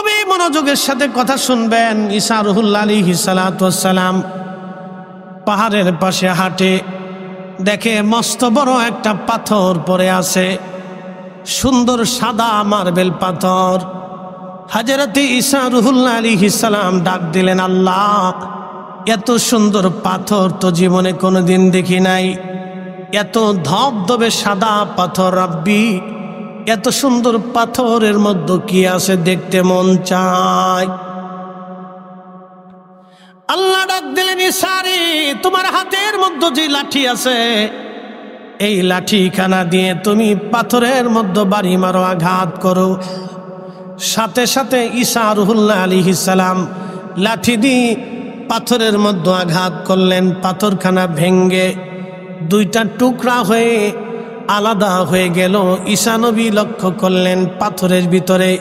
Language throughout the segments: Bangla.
খুবই মনোযোগের সাথে কথা শুনবেন। ঈসা রুহুল্লাহ আলাইহিস সালাতু ওয়াস সালাম পাহাড়ের পাশে হাঁটে, দেখে মস্ত বড় একটা পাথর পড়ে আছে, সুন্দর সাদা মার্বেল পাথর। হযরত ঈসা রুহুল্লাহ আলাইহিস সালাম ডাক দিলেন, আল্লাহ, এত সুন্দর পাথর তো জীবনে কোনোদিন দেখি নাই, এত ধবধবে সাদা পাথর, রাব্বি এত সুন্দর পাথরের মধ্যে কি আছে, দেখতে মন চায়। আল্লাহ ডাক দিলেন, ঈসা রে, তোমার হাতের মধ্যে যে লাঠি আছে, এই লাঠিখানা দিয়ে তুমি পাথরের মধ্যে বাড়ি মারো, আঘাত করো। সাথে সাথে ঈসা রুহুল্লাহ আলাইহিস সালাম লাঠি দিয়ে পাথরের মধ্যে আঘাত করলেন। পাথরখানা ভেঙ্গে দুইটা টুকরা হয়ে আলাদা হয়ে গেল। ঈসা নবী লক্ষ্য করলেন পাথরের ভিতরে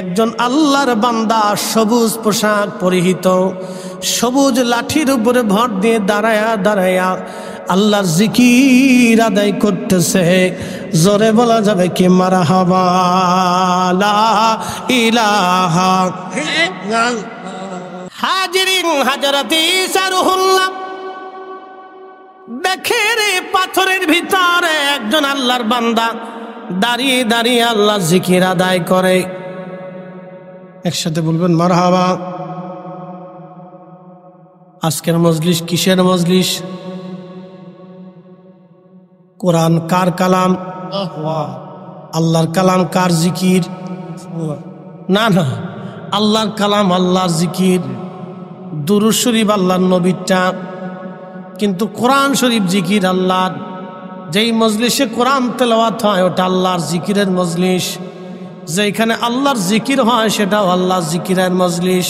একজন আল্লাহর বান্দা, সবুজ পোশাক পরিহিত, সবুজ লাঠির উপরে ভর দিয়ে দাঁড়ায়া দাঁড়ায়া আল্লাহর জিকির আদায় করতেছে। জোরে বলা যাবে কি মারহাবা, লা ইলাহা। হাজিরিন, হযরত ঈসা রুহুল্লাহ দেখে রে পাথরের ভিতরে একজন আল্লাহর বান্দা দাঁড়িয়ে দাঁড়িয়ে আল্লাহর জিকির আদায় করে। একসাথে বলবেন মারহাবা। আজকের মজলিস কিসের মজলিস? কোরআন কার কালাম? আল্লাহর কালাম কার জিকির? না না, আল্লাহর কালাম, আল্লাহর জিকির। দুরূদ শরীফ আল্লাহর নবীরটা, কিন্তু কোরআন শরীফ জিকির আল্লাহর। যেই মজলিসে কোরআন তেলাওয়াত হয় ওটা আল্লাহর জিকিরের মজলিস, যেখানে আল্লাহর জিকির হয় সেটাও আল্লাহর জিকিরের মজলিস,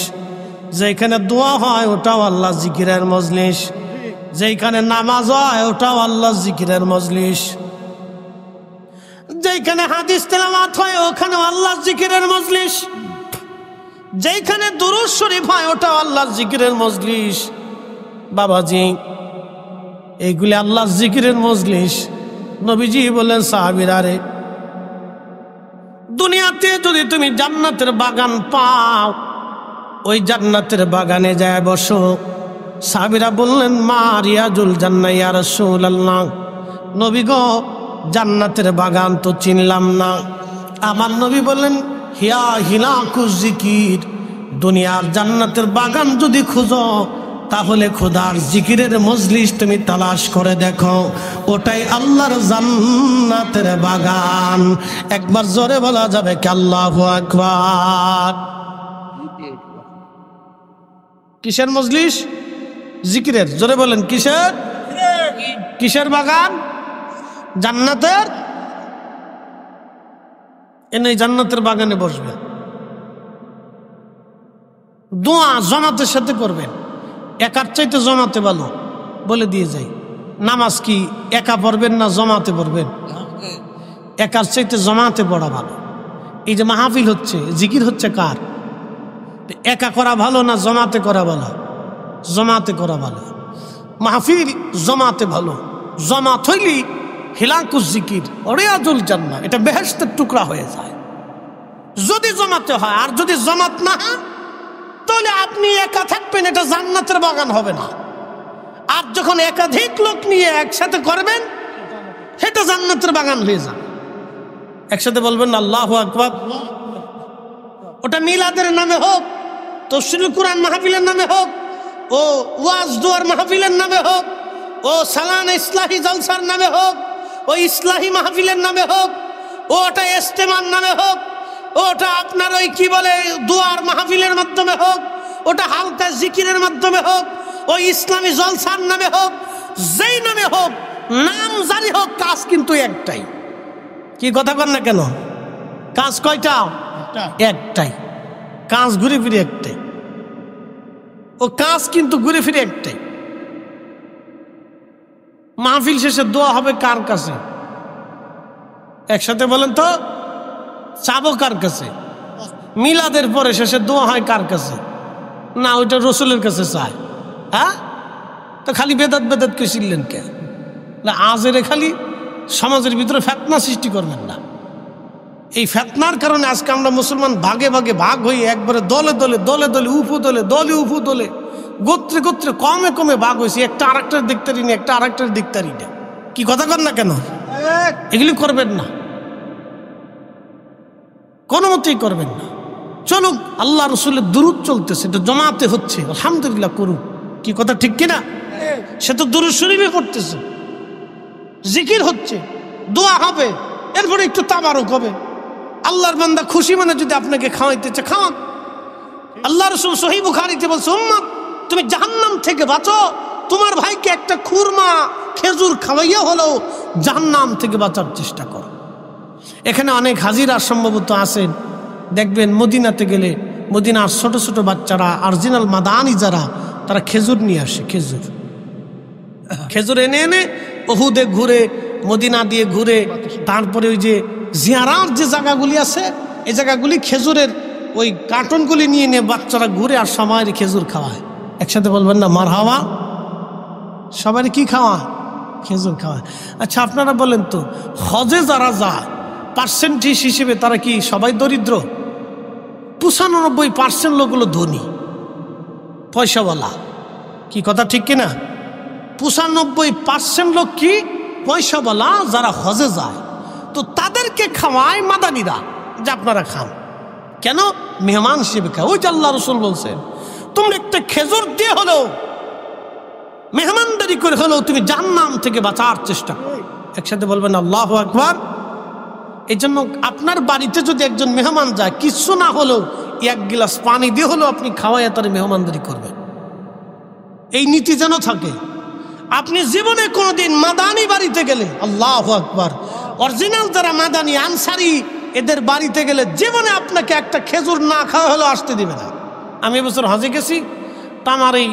যেখানে দোয়া হয় ওটাও আল্লাহর জিকিরের মজলিস, যেখানে নামাজ হয় ওটাও আল্লাহর জিকিরের মজলিস, যেখানে হাদিস তেলাওয়াত হয় ওখানেও আল্লাহর জিকিরের মজলিস, যেখানে দুরূদ শরীফ হয় ওটাও আল্লাহর জিকিরের মজলিস। বাবাজি, এইগুলি আল্লাহর জিকিরের মজলিস। নবীজি বলেন, সাহাবীরা রে, দুনিয়াতে যদি তুমি জান্নাতের বাগান পাও, ওই জান্নাতের বাগানে যায় বসো। সাহাবীরা বললেন, মা রিয়াজুল জান্নাহ ইয়া রাসূলুল্লাহ। নবী গো, জান্নাতের বাগান তো চিনলাম না। আমার নবী বললেন, হিয়া হিলাকুজ জিকির। দুনিয়ার জান্নাতের বাগান যদি খুঁজো, তাহলে খোদার জিকিরের মজলিস তুমি তালাশ করে দেখো, ওটাই আল্লাহর জান্নাতের বাগান। একবার জোরে বলা যাবে কি আল্লাহু আকবার। কিসের মজলিস? জিকিরের। জোরে বলেন, কিসের? কিসের বাগান? জান্নাতের। এনে জান্নাতের বাগানে বসবেন, দোয়া জামাতের সাথে করবেন। একার চাইতে জমাতে ভালো, বলে দিয়ে যাই। নামাজ কি একা পড়বেন না জমাতে পড়বেন? একার চাইতে জমাতে পড়া ভালো। এই যে মাহফিল হচ্ছে, জিকির হচ্ছে কার? একা করা ভালো না জমাতে করা ভালো? জমাতে করা ভালো। মাহফিল জমাতে ভালো। জমাত হইলি হিলাকুজ জিকির, রিয়াজুল জান্নাহ, এটা বেহেশতের টুকরা হয়ে যায় যদি জমাতে হয়। আর যদি জমাত না হয়, তাহলে আপনি একা থাকবেন, এটা জান্নাতের বাগান হবে না। আর যখন একাধিক লোক নিয়ে একসাথে করবেন, সেটা জান্নাতের বাগান হয়ে যাবে। একসাথে বলবেন আল্লাহু আকবার। ওটা মিলাদের নামে হোক, তাফসীরুল কুরআন মাহফিলের নামে হোক, ও ওয়াজ দুয়ার মাহফিলের নামে হোক, ও সালানা ইসলাহি জলসার নামে হোক, ও ইসলাহি মাহফিলের নামে হোক, ওটা ইজতেমার নামে হোক, ওটা আপনার ওই কি বলে দুয়ার মাহফিলের মাধ্যমে হোক, ওটা হালকা জিকিরের মাধ্যমে হোক, ওই ইসলামী জলসার নামে হোক, যেই নামে হোক, নাম জারি হোক, কাজ কিন্তু একটাই। কি কথা বল না কেন? কাজ কয়টা? একটাই। কাজ ঘুরে ফিরে একটাই। ও কাজ কিন্তু ঘুরে ফিরে একটাই। মাহফিল শেষে দোয়া হবে কার কাছে? একসাথে বলেন তো, চাবো কার কাছে? মিলাদের পরে শেষে দোয়া হয় কার কাছে? না, ওইটা রসুলের কাছে চায়। হ্যাঁ, তো খালি বেদাত বেদাত কে শিখলেন কে? না, আজেরে খালি সমাজের ভিতরে ফেতনা সৃষ্টি করবেন না। এই ফিতনার কারণে আজকে আমরা মুসলমান ভাগে ভাগে ভাগ হয়ে একবারে দলে দলে দলে দলে উপদলে দলে উপদলে গোত্রে গোত্রে কমে কমে ভাগ হয়েছে, একটা আরেকটার দিকতারি না, একটা আরেকটার দিকতারি না। কি কথা কর না কেন? এগুলি করবেন না, কোনো মতেই করবেন না। চলুক, আল্লাহ রসুলের দুরূদ চলতেছে, এটা জমাতে হচ্ছে, আলহামদুলিল্লাহ করুন। কি কথা ঠিক কিনা? সে তো দুরূদ শরীফে পড়তেছে, জিকির হচ্ছে, দোয়া হবে, এরপরে একটু তাবারক হবে। আল্লাহর বান্দা খুশি মানে যদি আপনাকে খাওয়াইতেছে খাওয়ান। আল্লাহ রসুল সহিহ বুখারীতে বলছে, উম্মত তুমি জাহান্নাম থেকে বাঁচো, তোমার ভাইকে একটা খুরমা খেজুর খাওয়াইয়া হলেও জাহান্নাম থেকে বাঁচার চেষ্টা করো। এখানে অনেক হাজিরা সম্ভবত আছেন, দেখবেন মদিনাতে গেলে মদিনার ছোট ছোট বাচ্চারা অরিজিনাল মাদানি যারা, তারা খেজুর নিয়ে আসে। খেজুর এনে এনে উহুদে ঘুরে, মদিনা দিয়ে ঘুরে, তারপরে ওই যে জিয়ারার যে জায়গাগুলি আছে, এই জায়গাগুলি খেজুরের ওই কার্টনগুলি নিয়ে নিয়ে বাচ্চারা ঘুরে আর সবাই খেজুর খাওয়ায়। একসাথে বলবেন না মারহাবা? সবাই কি খাওয়ায়? খেজুর খাওয়ায়। আচ্ছা আপনারা বলেন তো, হজে যারা যায় পার্সেন্টেজ হিসেবে তারা কি সবাই দরিদ্র? 95% লোকগুলো ধনী, পয়সাওয়ালা। কি কথা ঠিক কিনা? 95% লোক কি পয়সাওয়ালা যারা হজে যায়। তো তাদেরকে খাওয়ায় মাদানীরা যে আপনারা খান। কেন? মেহমান হিসেবে খায়। ওই যে আল্লাহ রসুল বলছেন, তোমরা একটা খেজুর দিয়ে হলেও, মেহমানদারি করে হলেও তুমি জাহান্নাম থেকে বাঁচার চেষ্টা করো। একসাথে বলবেন আল্লাহু আকবার। এই জন্য আপনার বাড়িতে যদি একজন মেহমান যায়, কিছু না হলেও এক গিলাস পানি দিয়ে হলেও আপনি খাওয়াইয়া তার মেহমানদারি করবেন। এই নীতি যেন থাকে। আপনি জীবনে কোনোদিন মাদানি বাড়িতে গেলে, আল্লাহু আকবার, অরিজিনাল যারা মাদানি আনসারি এদের বাড়িতে গেলে জীবনে আপনাকে একটা খেজুর না খাওয়া হলেও আসতে দিবে না। আমি এবছর হজে গেছি, তা আমার এই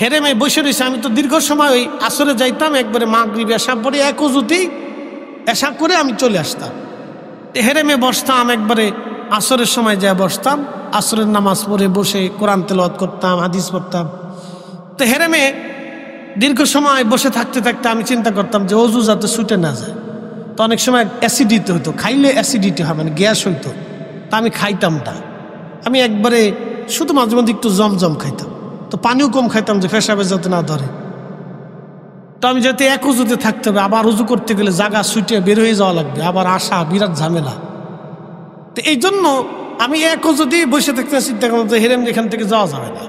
হেরেমে বসে রয়েছে। আমি তো দীর্ঘ সময় ওই আসরে যাইতাম, একবারে মাগরিব এশা পরে এক উজুতেই এশা করে আমি চলে আসতাম। হেরেমে বসতাম, একবারে আসরের সময় যায় বসতাম, আসরের নামাজ পড়ে বসে কোরআন তেলাওয়াত করতাম, হাদিস পড়তাম। তো হেরেমে দীর্ঘ সময় বসে থাকতে থাকতে আমি চিন্তা করতাম যে অজু যাতে ছুটে না যায়। তো অনেক সময় অ্যাসিডিটি হতো, খাইলে অ্যাসিডিটি হয়, মানে গ্যাস হইতো। তা আমি খাইতাম না, আমি একবারে শুধু মাঝে মধ্যে একটু জমজম খাইতাম। তো পানিও কম খাইতাম যে পেশাবে যাতে না ধরে। তো আমি যাতে এক উজুতে থাকতে হবে, আবার উজু করতে গেলে জায়গা ছুটে বের হয়ে যাওয়া লাগবে, আবার আসা বিরাট ঝামেলা। তো এই জন্য আমি এক উজুতেই বসে থাকতে চিন্তা করলাম যে হেরেম এখান থেকে যাওয়া যাবে না।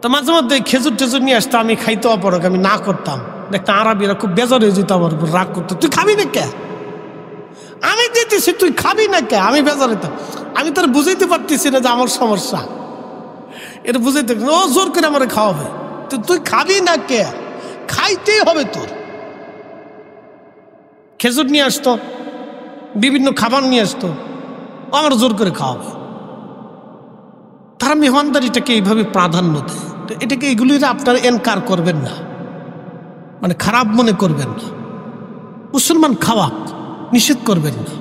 তো মাঝে মধ্যে খেজুর টেজুর নিয়ে আসতাম, আমি খাইতে অপরক, আমি না করতাম। দেখতাম আরবিরা খুব বেজার হয়ে যেত, আমার উপর রাগ করতো, তুই খাবি না কে? আমি দিতেছি, তুই খাবি না কে? আমি বেজার হইতাম। আমি তার বুঝাইতে পারতেছি না যে আমার সমস্যা, এটা বুঝাইতে, ও জোর করে আমার খাওয়াবে, তুই খাবি না কে? খাইতেই হবে তোর। খেজুর নিয়ে আসতো, বিভিন্ন খাবার নিয়ে আসতো, আমার জোর করে খাওয়াবে। তারা মেহমানদারিটাকে এইভাবে প্রাধান্য দেয়। তো এটাকে এগুলির আপনারা এনকার করবেন না, মানে খারাপ মনে করবেন না। মুসলমান খাওয়াক, নিষেধ করবেন না।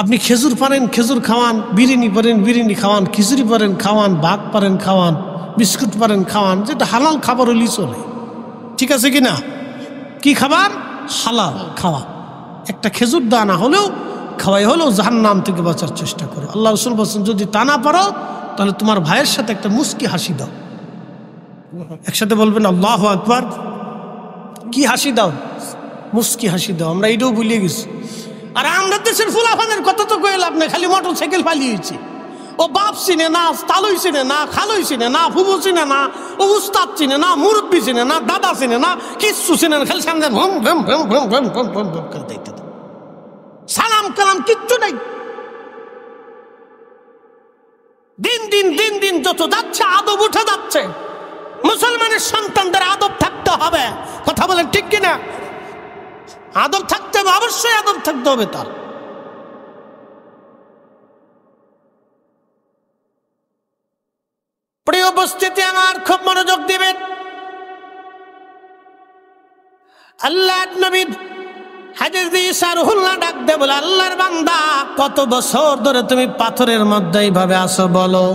আপনি খেজুর পারেন খেজুর খাওয়ান, বিরিয়ানি পারেন বিরিয়ানি খাওয়ান, খিচুড়ি পারেন খাওয়ান, ভাত পারেন খাওয়ান, বিস্কুট পারেন খাওয়ান, যেটা হালাল খাবার হলেই চলে। ঠিক আছে কি না? কি খাবার? হালাল খাওয়া। একটা খেজুর দানা হলেও খাওয়াই হলেও জাহান্নাম থেকে বাঁচার চেষ্টা করো। আল্লাহ রাসূল বলছেন, যদি তা না পারো তাহলে তোমার ভাইয়ের সাথে একটা মুস্কি হাসি দাও। একসাথে বলবেন আল্লাহু আকবার। কি হাসি দাও? মুস্কি হাসি দাও। আমরা এটাও ভুলিয়ে গেছি। আর আমরা দেশের ফুলাফানের কথা তো কয়ে লাভ নেই, খালি মোটর সাইকেল পালিয়েছি। ও বাপ চিনে না, তালুই চিনে না, খালুই চিনে না, ফুবু চিনে না, ও উস্তাদ চিনে না, মুরব্বী চিনে না, দাদা চিনে না, কিচ্ছু চিনে না, খালি সামনে ভম ভম ভম ভম ভম ভম ভম ভম করে দিতে, সালাম কালাম কিচ্ছু নেই। দিন দিন দিন দিন যত যাচ্ছে আদব উঠে যাচ্ছে। মুসলমানের সন্তানদের আদব থাকতে হবে। কথা বলেন ঠিক কিনা? আদব থাকতে হবে, অবশ্যই আদব থাকতে হবে তার। প্রিয় উপস্থিতি আমার, খুব মনোযোগ দিবেন। আল্লাহ নবী হাদিস দিয়ে সারহুল্লাহ ডাক দে বলে, আল্লাহর বান্দা কত বছর ধরে তুমি পাথরের মধ্যে এইভাবে আসো বলো?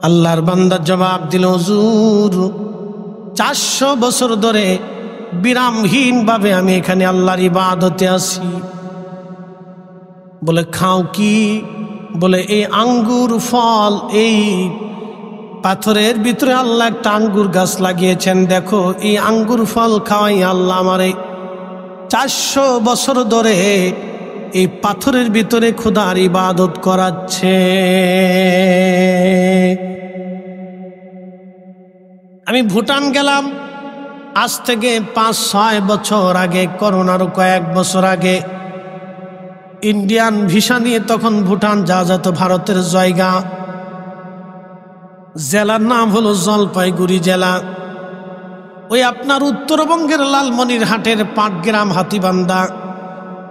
আল্লাহর বান্দা জবাব দিল, হুজুর 400 বছর ধরে বিরামহীন ভাবে আমি এখানে আল্লাহর ইবাদতে আছি। বলে খাও কি? বলে এই আঙ্গুর ফল। এই পাথরের ভিতরে আল্লাহ একটা আঙ্গুর গাছ লাগিয়েছেন, দেখো এই আঙ্গুর ফল খাওয়াই আল্লাহ আমারে 400 বছর ধরে এই পাথরের ভিতরে খোদার ইবাদত করাচ্ছে। আমি ভুটান গেলাম আজ থেকে 5-6 বছর আগে, করোনারও কয়েক বছর আগে। ইন্ডিয়ান ভিসা নিয়ে তখন ভুটান যাওয়া যেত, ভারতের জায়গা। জেলার নাম হলো জলপাইগুড়ি জেলা। ওই আপনার উত্তরবঙ্গের লালমনিরহাটের পাটগ্রাম, হাতিবান্ধা,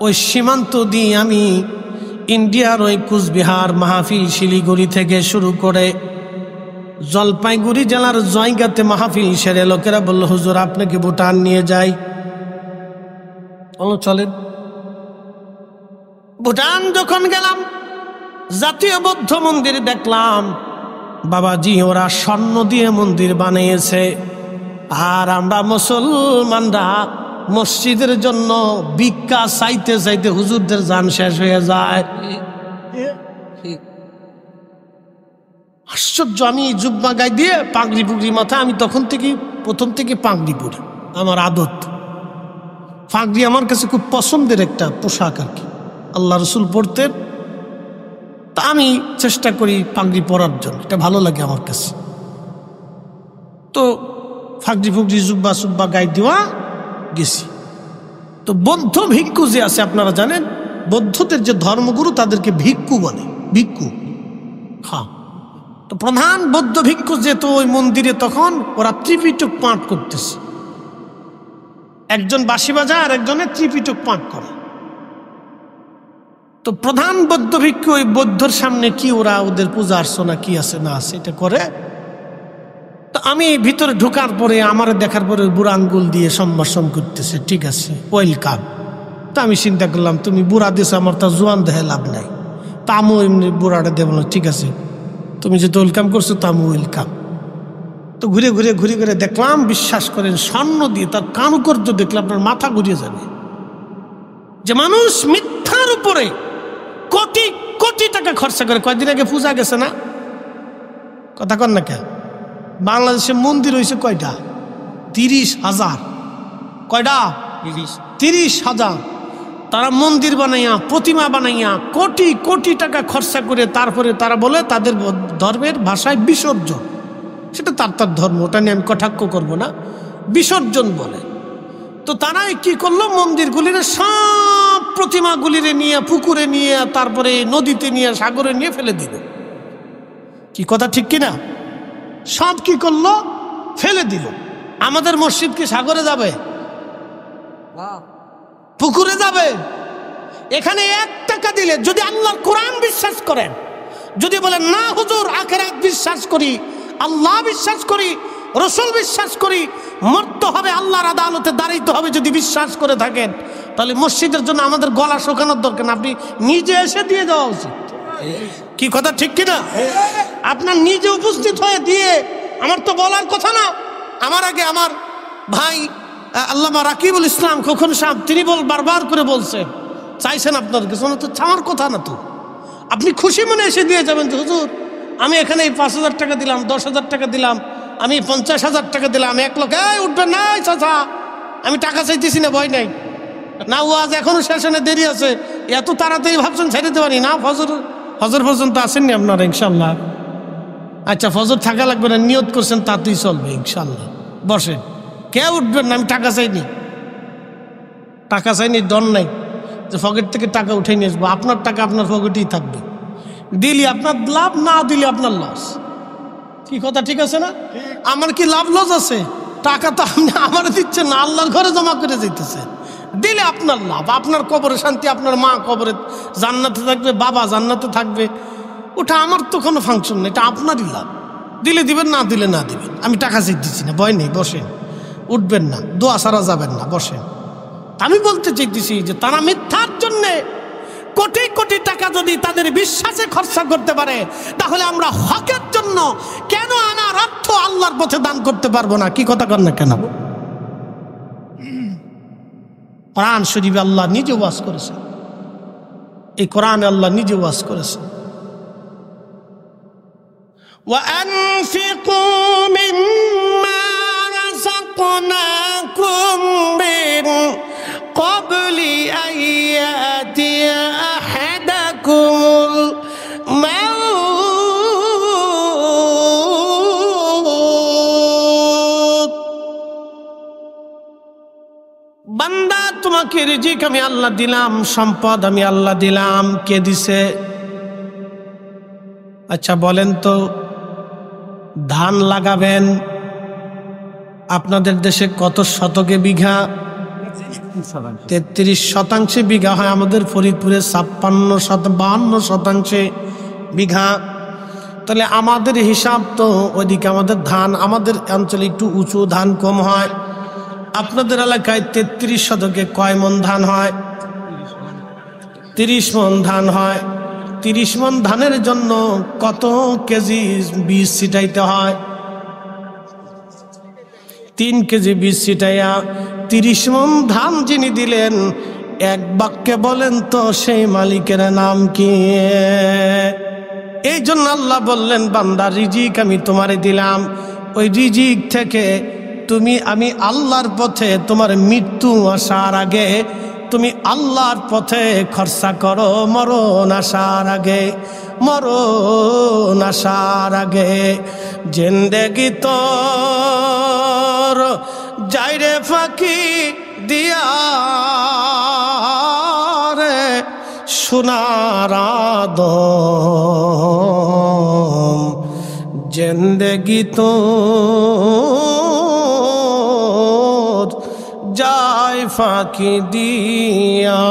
ওই সীমান্ত দিয়ে আমি ইন্ডিয়ার ওই কুচবিহার, মাহফিল, শিলিগুড়ি থেকে শুরু করে জলপাইগুড়ি জেলার জায়গাতে মাহফিল সেরে লোকেরা বলল, হুজুর আপনাকে ভুটান নিয়ে যাই। বলো চলেন। ভুটান যখন গেলাম, জাতীয় বৌদ্ধ মন্দির দেখলাম। বাবাজি ওরা স্বর্ণ দিয়ে মন্দির বানিয়েছে, আর আমরা মুসলমানরা মসজিদের জন্য ভিক্ষা চাইতে চাইতে হুজুরদের জান শেষ হয়ে যায়। আশ্চর্য। আমি জুব্বা গায়ে দিয়ে পাগড়ি পুগড়ি মাথা, আমি তখন থেকে প্রথম থেকে পাগড়ি পরি, আমার আদত। পাগড়ি আমার কাছে খুব পছন্দের একটা পোশাক আর কি, আল্লাহ রসুল পড়তেন, তা আমি চেষ্টা করি পাগড়ি পরার জন্য, এটা ভালো লাগে আমার কাছে। তো ফাগড়ি ফুগড়ি জুব্বা সুব্বা গায়ে দেওয়া গেছি। তো বৌদ্ধ ভিক্ষু যে আছে আপনারা জানেন, বৌদ্ধদের যে ধর্মগুরু তাদেরকে ভিক্ষু বলে, ভিক্ষু। হ্যাঁ, তো প্রধান বৌদ্ধ ভিক্ষু যেহেতু ওই মন্দিরে, তখন ওরা ত্রিপিটক পাঠ করতেছে। একজন বাঁশি বাজায় আর একজনে ত্রিপিটক পাঠ করে। তো প্রধান বৌদ্ধ ভিক্ষু ওই বৌদ্ধর সামনে কি ওরা ওদের পূজা অর্চনা কি আছে না আছে এটা করে। তো আমি ভিতরে ঢোকার পরে আমার দেখার পরে বুড়া আঙ্গুল দিয়ে সম্ভাষণ করতেছে, ঠিক আছে ওয়েলকাম। তো আমি চিন্তা করলাম তুমি বুড়া দিস, আমার তা জোয়ান দেহে লাভ নাই, তা আমি এমনি বুড়াটা দেব না, ঠিক আছে তুমি যেহেতু ওয়েলকাম করছো তা আমি ওয়েলকাম। তো ঘুরে ঘুরে ঘুরে ঘুরে দেখলাম, বিশ্বাস করেন স্বর্ণ দিয়ে তার কারুকার্য দেখলে আপনার মাথা ঘুরিয়ে যাবে, যে মানুষ মিথ্যার উপরে কোটি কোটি টাকা খরচা করে। কয়দিন আগে পূজা গেছে না, কথা কন না কে? বাংলাদেশে মন্দির হয়েছে কয়টা? 30,000। কয়টা? 30,000। তারা মন্দির বানাইয়া, প্রতিমা বানাইয়া কোটি কোটি টাকা খরচা করে তারপরে তারা বলে তাদের ধর্মের ভাষায় বিসর্জন। সেটা তার ধর্ম, ওটা নিয়ে আমি কটাক্ষ করবো না, বিসর্জন বলে। তো তারাই কি করলো, মন্দিরগুলির সব প্রতিমাগুলিরে নিয়ে পুকুরে নিয়ে, তারপরে নদীতে নিয়ে, সাগরে নিয়ে ফেলে দিল। কি কথা ঠিক কিনা? সব কি করলো, ফেলে দিল। আমাদের মসজিদ কি সাগরে যাবে? পুকুরে যাবে? এখানে 1 টাকা দিলে, যদি আল্লাহর কোরআন বিশ্বাস করেন, যদি বলেন না হুজুর আখিরাত বিশ্বাস করি, আল্লাহ বিশ্বাস করি, রসুল বিশ্বাস করি, মরতে হবে, আল্লাহর আদালতে দাঁড়াইতে হবে, যদি বিশ্বাস করে থাকেন, তাহলে মসজিদের জন্য আমাদের গলা শুকানোর দরকার না, আপনি নিজে এসে দিয়ে দেওয়া উচিত। কি কথা ঠিক কিনা? আপনার নিজে উপস্থিত হয়ে দিয়ে, আমার তো বলার কথা না। আমার আগে আমার ভাই আল্লামা রাকিবুল ইসলাম খোকন সাহেব, তিনি বারবার করে বলছেন, চাইছেন আপনার কিছু না, তো চাওয়ার কথা না। তো আপনি খুশি মনে এসে দিয়ে যাবেন যে হুজুর আমি এখানে 5,000 টাকা দিলাম, 10,000 টাকা দিলাম, আমি 50,000 টাকা দিলাম, 1 লক্ষ। উঠবেন না চাচা, আমি টাকা চাইতেছি না, ভয় নাই না, ও আজ এখনো সেশনে দেরি আছে, এত তাড়াতাড়ি ভাবছেন ছেড়ে দিতে পারি না। ফজর পর্যন্ত আসেননি আপনারা ইনশাল্লাহ? আচ্ছা ফজর থাকা লাগবে না, নিয়ত করছেন তাতেই চলবে ইনশাল্লাহ। বসেন, কেউ উঠবেন না, আমি টাকা চাইনি, টাকা চাইনি, ডন নাই যে পকেট থেকে টাকা উঠে নিয়ে আসবো। আপনার টাকা আপনার পকেটেই থাকবে, দিলি আপনার লাভ, না দিলে আপনার লস। কি কথা ঠিক আছে না? আমার কি লাভ লস আছে? টাকা তো আপনি আমার দিচ্ছেন না, আল্লাহর ঘরে জমা করে যেতেছে, দিলে আপনার লাভ, আপনার কবরে শান্তি, আপনার মা কবরে জান্নাতে থাকবে, বাবা জান্নাতে থাকবে, ওটা আমার তো কোনো ফাংশন নেই, এটা আপনারই লাভ। দিলে দিবেন, না দিলে না দিবেন, আমি টাকা চাইতেছি না, ভয় নেই, বসেন, উঠবেন না, দোয়া সারা যাবেন না, বসেন। আমি বলতে চাইতেছি যে তারা মিথ্যার জন্যে কোটি কোটি টাকা যদি তাদের বিশ্বাসে খরচা করতে পারে, তাহলে আমরা হকের জন্য কেন আমার অর্থ আল্লাহর পথে দান করতে পারবো না? কি কথা কর না কেন? কোরআন শরীফে আল্লাহ নিজে ওয়াজ করেছেন, এই কোরআনে আল্লাহ নিজে ওয়াজ করেছেন। وأنفقوا مما رزقناكم من قبل أن يأتي أحدكم الموت বান্দা তোমাকে রিজিক আমি আল্লাহ দিলাম, সম্পদ আমি আল্লাহ দিলাম। কে দিছে? আচ্ছা বলেন তো, ধান লাগাবেন আপনাদের দেশে কত শতকে বিঘা? 33 শতাংশে বিঘা হয়। আমাদের ফরিদপুরে 52 শতাংশে বিঘা। তাহলে আমাদের হিসাব তো ওইদিকে আমাদের ধান, আমাদের অঞ্চলে একটু উঁচু, ধান কম হয়। আপনাদের এলাকায় 33 শতকে কয় মন ধান হয়? 30 মন ধান হয়। 30 মন ধানের জন্য কত কেজি বীজ ছিটাইতে হয়? 3 কেজি বীজ ছিটাইয়া 30 মন ধান যিনি দিলেন, এক বাক্যে বলেন তো সেই মালিকের নাম কি? এই জন্য আল্লাহ বললেন, বান্দা রিজিক আমি তোমারে দিলাম, ওই রিজিক থেকে আমি আল্লাহর পথে তোমার মৃত্যু আসার আগে তুমি আল্লাহর পথে খরচা করো। মরণ আসার আগে, মরণ আসার আগে জিন্দেগি তোর যাইরে ফাঁকি দিয়া রে সোনার আদম, জিন্দেগি তোর যায় ফাঁকি দিয়া।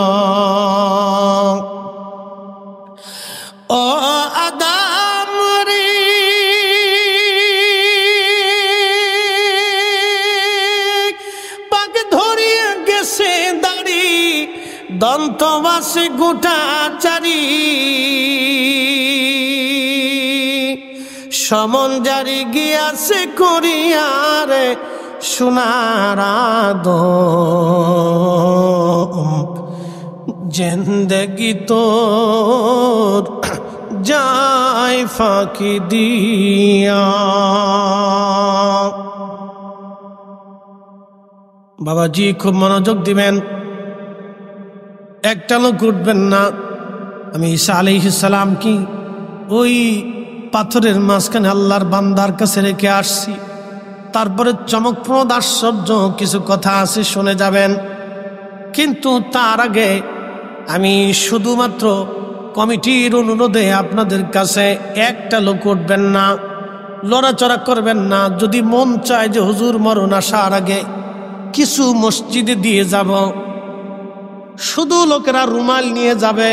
ও আদম রে পাক ধরিয়া গেছে দাড়ি, দন্তবাসে গোটা চারি, সমন জারি গিয়াছে করিয়ারে সোনার আদম, জিন্দেগি তোর যায় ফাঁকি দিয়া। বাবাজি খুব মনোযোগ দিবেন, একটা লোক উঠবেন না। আমি ঈসা আলাইহিস সালাম কি ওই পাথরের মাঝখানে আল্লাহর বান্দার কাছে রেখে আসছি। তারপরে চমকপ্রদ আশ্চর্য কিছু কথা আছে, শুনে যাবেন। কিন্তু তার আগে আমি শুধুমাত্র কমিটির অনুরোধে আপনাদের কাছে, একটা লোক উঠবেন না, লড়াচড়া করবেন না। যদি মন চায় যে হুজুর মরণ আসার আগে কিছু মসজিদে দিয়ে যাব, শুধু লোকেরা রুমাল নিয়ে যাবে,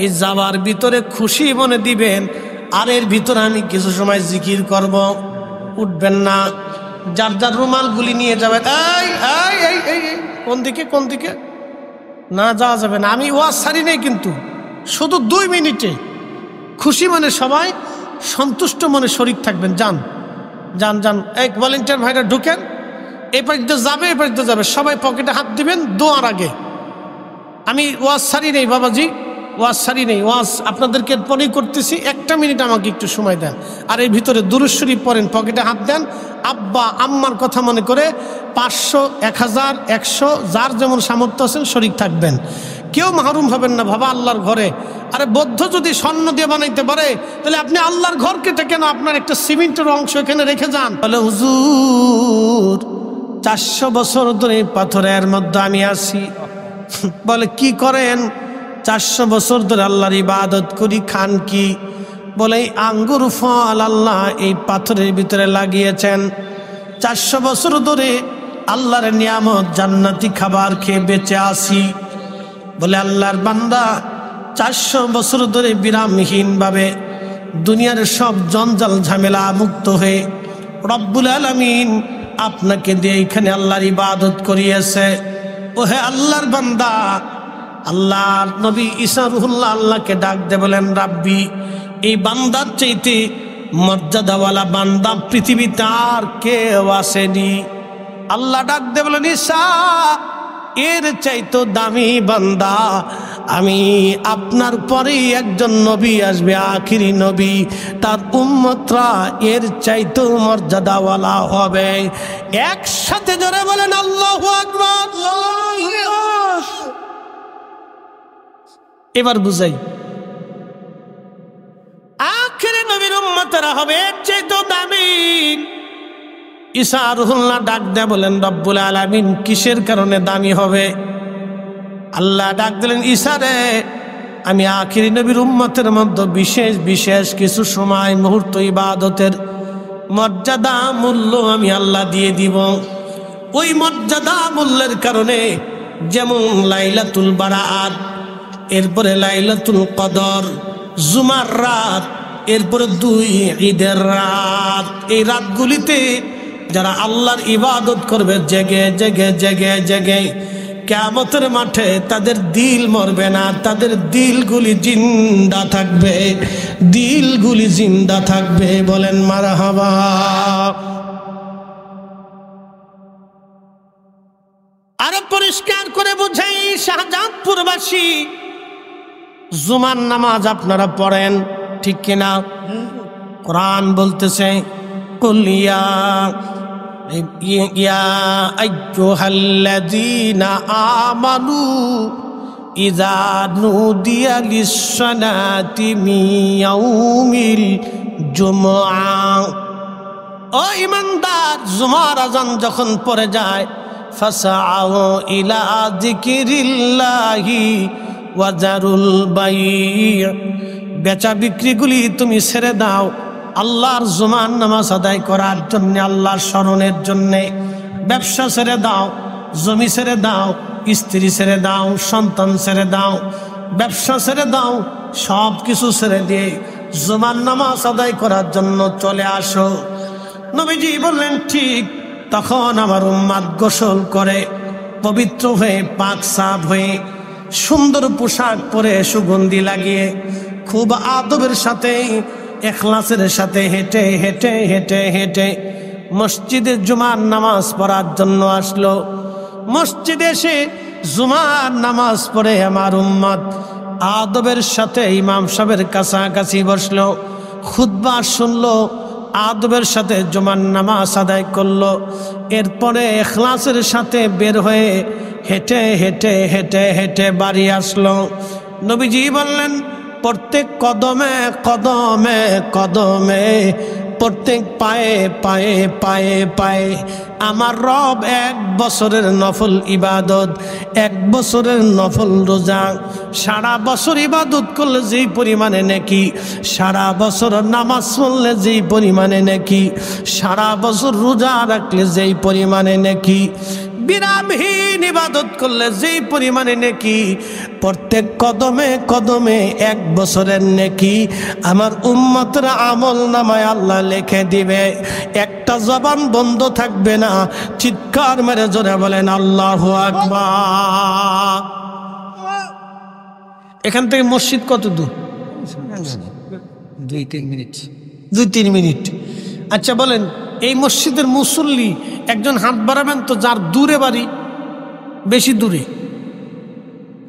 এই যাবার ভিতরে খুশি মনে দিবেন, আর এর ভিতরে আমি কিছু সময় জিকির করব। উঠবেন না, যার যার রুমালগুলি নিয়ে যাবেন। কোন দিকে কোন দিকে না যাওয়া যাবে না। আমি ওয়াজ ছাড়ি নাই, কিন্তু শুধু 2 মিনিটে খুশি মনে সবাই সন্তুষ্ট মনে শরীক থাকবেন। যান যান যান, এক ভলেন্টিয়ার ভাইরা ঢুকেন, এই পাশে যাবে, এই পাশে যাবে, সবাই পকেটে হাত দিবেন দোয়ার আগে। আমি ওয়াজ ছাড়ি নেই বাবাজি, ওয়াজ ছাড়ি নেই, ওয়াজ আপনাদেরকে পরেই করতেছি। 1 মিনিট আমাকে একটু সময় দেন, আর এর ভিতরে দুরূদ শরীফ পড়েন, পকেটে হাত দেন, আব্বা আম্মার কথা মনে করে 500, 1000, 100 যার যেমন সামর্থ্য আছেন শরীক থাকবেন। কেউ মাহরুম হবেন না বাবা আল্লাহর ঘরে। আরে বৌদ্ধ যদি স্বর্ণ দিয়ে বানাইতে পারে, তাহলে আপনি আল্লাহর ঘর কেটে কেন আপনার একটা সিমেন্টের অংশ এখানে রেখে যান? তাহলে হুজুর 400 বছর ধরে পাথরের মধ্যে আমি আছি। বলে কি করেন? 400 বছর ধরে আল্লাহর ইবাদত করি। খান কি? বলে আঙ্গুর ফল আল্লাহ এই পাথরের ভিতরে লাগিয়েছেন। 400 বছর ধরে আল্লাহর নিয়ামত জান্নাতি খাবার খেয়ে বেঁচে আসি। বলে আল্লাহর বান্দা 400 বছর ধরে বিরামহীন ভাবে দুনিয়ার সব জঞ্জাল ঝামেলা মুক্ত হয়ে রব্বুল আলামিন আপনাকে দিয়ে এখানে আল্লাহর ইবাদত করিয়েছে। ওহে আল্লাহর বান্দা, আল্লাহর নবী ঈসা রুহুল্লাহ আল্লাহকে ডাক দে, বলেন রাব্বি, এই বান্দার চাইতে মর্যাদাওয়ালা বান্দা পৃথিবীতে আর কেউ আসেনি। আল্লাহ ডাক দে বলেন ঈসা, এর চাইতো দামি বান্দা আমি আপনার পরেই একজন নবী আসবে, আখিরি নবী, তার উম্মতরা এর চাইতেও মর্যাদাওয়ালা হবে। একসাথে জোরে বলেন আল্লাহু আকবার। এবার বুঝাই, আখিরি নবীর উম্মতরা হবে এর চাইতেও দামি। ঈসা রুহুল্লাহ ডাক দেয়া বলেন, রব্বুল আলামিন কিসের কারণে দামি হবে? আল্লাহ ডাক দিলেন, ঈসা রে, আমি আখিরি নবীর উম্মতের মধ্যে বিশেষ বিশেষ কিছু সময় মুহূর্ত ইবাদতের মর্যাদা মূল্য আমি আল্লাহ দিয়ে দিব। ওই মর্যাদা মূল্যের কারণে যেমন লাইলাতুল বারাত, এরপরে লাইলাতুল কদর, জুমার রাত, এরপরে 2 ঈদের রাত, এই রাতগুলিতে যারা আল্লাহর ইবাদত করবে জেগে জেগে জেগে জেগে, কিয়ামতের মাঠে তাদের দিল মরবে না, তাদের দিলগুলি জিন্দা থাকবে, দিলগুলি জিন্দা থাকবে। বলেন মারহাবা। আরো পরিষ্কার করে বুঝাই, শাহজাদপুরবাসী, জুমার নামাজ আপনারা পড়েন ঠিক কিনা? কোরআন বলতেছে, কুলিয়া ইয়া আইয়ুহাল্লাযীনা আমানু ইযা নুদিয়া লিস-সালাতি মিন ইয়াউমিল জুমআ। ও ঈমানদার, জুমার আযান যখন পড়ে যায়, ফাসআউ ইলা যিকিরিল্লাহি ওয়া যারুল বাই', বেচা বিক্রিগুলি তুমি ছেড়ে দাও আল্লাহর জুমার নামাজ আদায় করার জন্য, আল্লাহর স্মরণের জন্যে। ব্যবসা ছেড়ে দাও, জমি ছেড়ে দাও, স্ত্রী ছেড়ে দাও, সন্তান ছেড়ে দাও, ব্যবসা ছেড়ে দাও, সব কিছু ছেড়ে দিয়ে জুমার নামাজ আদায় করার জন্য চলে আসো। নবীজি বললেন, ঠিক। তখন আমার উম্মত গোসল করে পবিত্র হয়ে পাক সাফ হয়ে সুন্দর পোশাক পরে সুগন্ধি লাগিয়ে খুব আদবের সাথে ইখলাসের সাথে হেঁটে হেঁটে হেঁটে হেঁটে মসজিদে জুমার নামাজ পড়ার জন্য আসলো। মসজিদে এসে জুমার নামাজ পড়ে আমার উম্মত আদবের সাথে ইমাম সাহেবের কাছাকাছি বসলো, খুতবা শুনলো, আদবের সাথে জুমার নামাজ আদায় করলো। এরপরে ইখলাসের সাথে বের হয়ে হেঁটে হেঁটে হেঁটে হেঁটে বাড়ি আসলো। নবীজি বললেন, প্রত্যেক কদমে কদমে কদমে, প্রত্যেক পায়ে পায়ে পায়ে পায়ে আমার রব 1 বছরের নফল ইবাদত, 1 বছরের নফল রোজা, সারা বছর ইবাদত করলে যেই পরিমাণে নেকি, সারা বছর নামাজ পড়লে যেই পরিমাণে নেকি, সারা বছর রোজা রাখলে যেই পরিমাণে নেকি, বিরামহীন ইবাদত করলে যেই পরিমাণে নেকি, প্রত্যেক কদমে কদমে 1 বছরের নেকি আমার উম্মতের আমল নামায় আল্লাহ লিখে দিবে। একটা জবান বন্ধ থাকবে না। চিৎকার মেরে জোরে বলেন আল্লাহু আকবার। এখান থেকে মসজিদ কত দূর? 2-3 মিনিট। 2-3 মিনিট। আচ্ছা বলেন, এই মসজিদের মুসল্লি একজন হাত বাড়াবেন তো, যার দূরে বাড়ি, বেশি দূরে?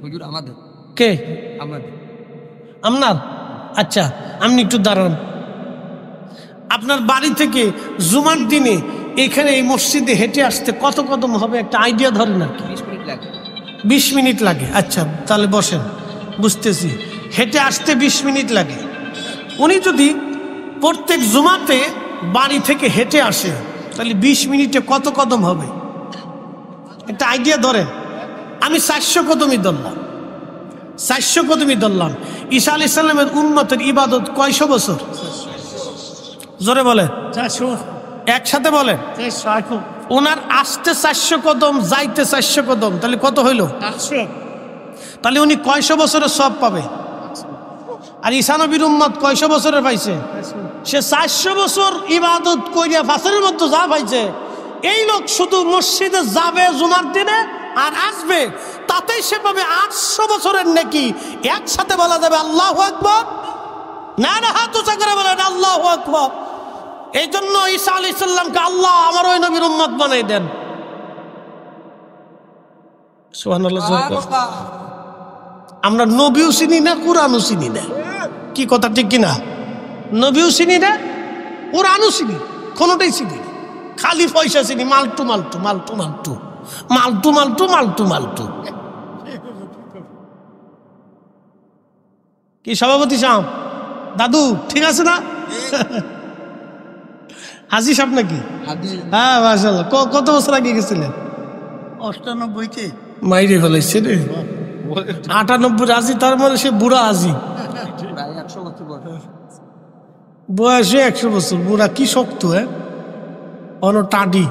হুজুর আমাদের। কে? আমাদের। আপনার? আচ্ছা, আপনি একটু দাঁড়ান। আপনার বাড়ি থেকে জুমার দিনে এখানে এই মসজিদে হেঁটে আসতে কত কদম হবে একটা আইডিয়া ধরেন আর কি? 20 মিনিট লাগে। 20 মিনিট লাগে। আচ্ছা তাহলে বসেন, বুঝতেছি। হেঁটে আসতে 20 মিনিট লাগে। উনি যদি প্রত্যেক জুমাতে বাড়ি থেকে হেঁটে আসে, তাহলে 20 মিনিটে কত কদম হবে একটা আইডিয়া ধরেন। আমি 400 কদমই ধরলাম, 400 কদমই ধরলাম। ঈসা আলাইহিস সালামের উম্মতের ইবাদত কয়শো বছর? জোরে বলেন। 400। একসাথে বলেন। ওনার আসতে 400 কদম, যাইতে 400 কদম, তাহলে কত হইল? 800। তাহলে উনি কয়শো বছরের সব পাবে? আর ঈসা নবীর উম্মত কয়শো বছরের পাইছে? সে 400 বছর ইবাদত কইরা ফাসরের মধ্যে যা পাইছে, এই লোক শুধু মসজিদে যাবে জুমার দিনে আর আসবে, তাতেই সে পাবে 800 বছরের নেকি। একসাথে বলা যাবে আল্লাহু আকবার। না না, হাত উঁচা করে বলেন আল্লাহু আকবার। এই জন্য ঈসা আলাইহিস সালামকে আল্লাহ আমার ওই নবীর উম্মত বানাই দেন। সুবহানাল্লাহ। আমরা নবীও চিনি না, কোরআনও চিনি না। কি কথা ঠিক কিনা? নবীও চিনি না, কোরআনও চিনি, কোনোটাই চিনি না। খালি পয়সা চিনি, মালটু মালটু মালটু মালটু মালটু মালটু মালটু মালটু। কি সভাপতি সাহেব, দাদু ঠিক আছে না? হাজি সাহেব নাকি? হ্যাঁ মাশাআল্লাহ। কত বছর আগে গেছিলেন? 98-তে। মাইরে ফেলাইছে রে। 98 আজি, তার মানে সে বুড়া আজি, প্রায় 100 বছর বয়স। বয়সে 100 বছর। বুড়া কি শক্ত, হ্যাঁ টাডি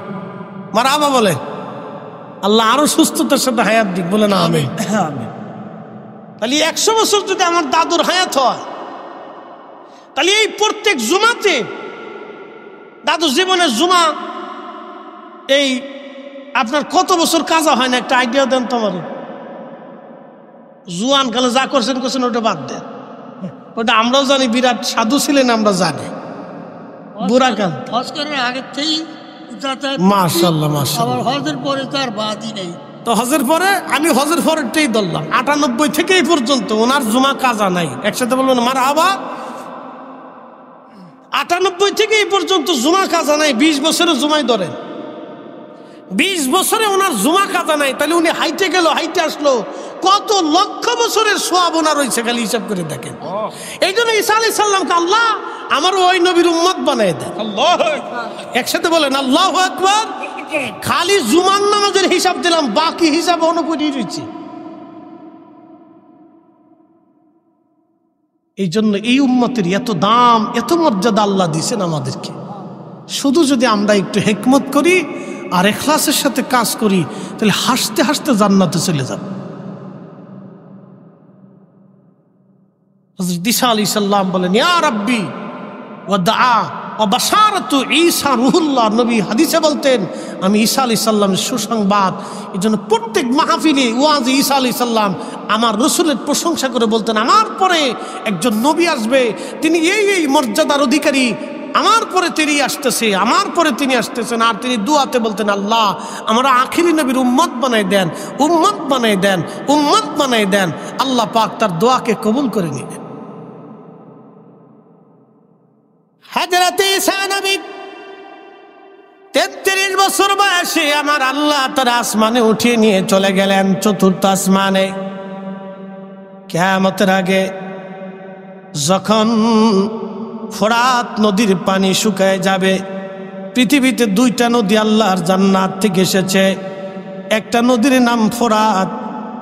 মারা আবা বলে। আল্লাহ আরো সুস্থতার সাথে হায়াত দিক, বলে না আমি। তাহলে 100 বছর যদি আমার দাদুর হায়াত হয়, তাহলে এই প্রত্যেক জুমাতে দাদু জীবনের জুমা এই আপনার কত বছর কাজা হয় না? একটা আইডিয়া দেন তো আমার। জুয়ান কালে যা করছেন করছেন ওটা বাদ দেন, ওটা আমরাও জানি বিরাট সাধু ছিলেন, আমরা জানি। বুড়া কাল হজ করার আগের থেকেই মাশাআল্লাহ মাশাআল্লাহ। আবার হজের পরে তার বাদই নেই। তো হজের পরে আমি হজের পরেরটাই ধরলাম। 98 থেকে এই পর্যন্ত ওনার জুমা কাজা নাই। একসাথে বলবেন মার আবা। 98 থেকে এই পর্যন্ত জুমা কাজা নাই। 20 বছরে জুমাই ধরেন, 20 বছরে ওনার জুমা কাজা নাই। তাহলে উনি হাইটে গেল, হাইটে আসলো, কত লক্ষ বছরের সোয়াব ওনার হয়েছে, খালি হিসাব করে দেখেন। এই জন্য ঈসা আলাইহিস সালামকে আল্লাহ আমারও ওই নবীর উম্মত বানায় দেন। একসাথে বলেন আল্লাহু আকবার। খালি জুমার নামাজের হিসাব দিলাম, বাকি হিসাব অনুকূলই রয়েছে। এই জন্য এই উম্মতের এত দাম, এত মর্যাদা আল্লাহ দিয়েছেন আমাদেরকে। শুধু যদি আমরা একটু হিকমত করি আর ইখলাসের সাথে কাজ করি, তাহলে হাসতে হাসতে জান্নাতে চলে যাব। হযরত ঈসা আলাইহিস সালাম বলেন, ইয়া রাব্বি ওয়া দাআ ওয়া বাশারাতু ঈসা রূহুল্লাহ। নবী হাদিসে বলতেন, আমি ঈসা আলাইহিস সালামের সুসংবাদ। এই জন্য প্রত্যেক মাহফিলে ওয়াজে ঈসা আলাইহিস সালাম আমার রাসূলের প্রশংসা করে বলতেন, আমার পরে একজন নবী আসবে, তিনি এই এই মর্যাদার অধিকারী, আমার পরে তিনি আসতেছে, আমার পরে তিনি আসতেছেন। আর তিনি দুয়াতে বলতেন, আল্লাহ আমরা আখিরি নবীর উম্মত বানাই দেন, উম্মত বানাই দেন, উম্মত বানাই দেন। আল্লাহ পাক তার দোয়াকে কবুল করে নিলেন। হযরত ঈসা নবী 33 বছর বয়সে আমার আল্লাহ তার আসমানে উঠিয়ে নিয়ে চলে গেলেন, চতুর্থ আসমানে। কিয়ামতের আগে যখন ফোরাত নদীর পানি শুকায় যাবে, পৃথিবীতে 2টা নদী আল্লাহর জান্নাত থেকে এসেছে। একটা নদীর নাম ফোরাত,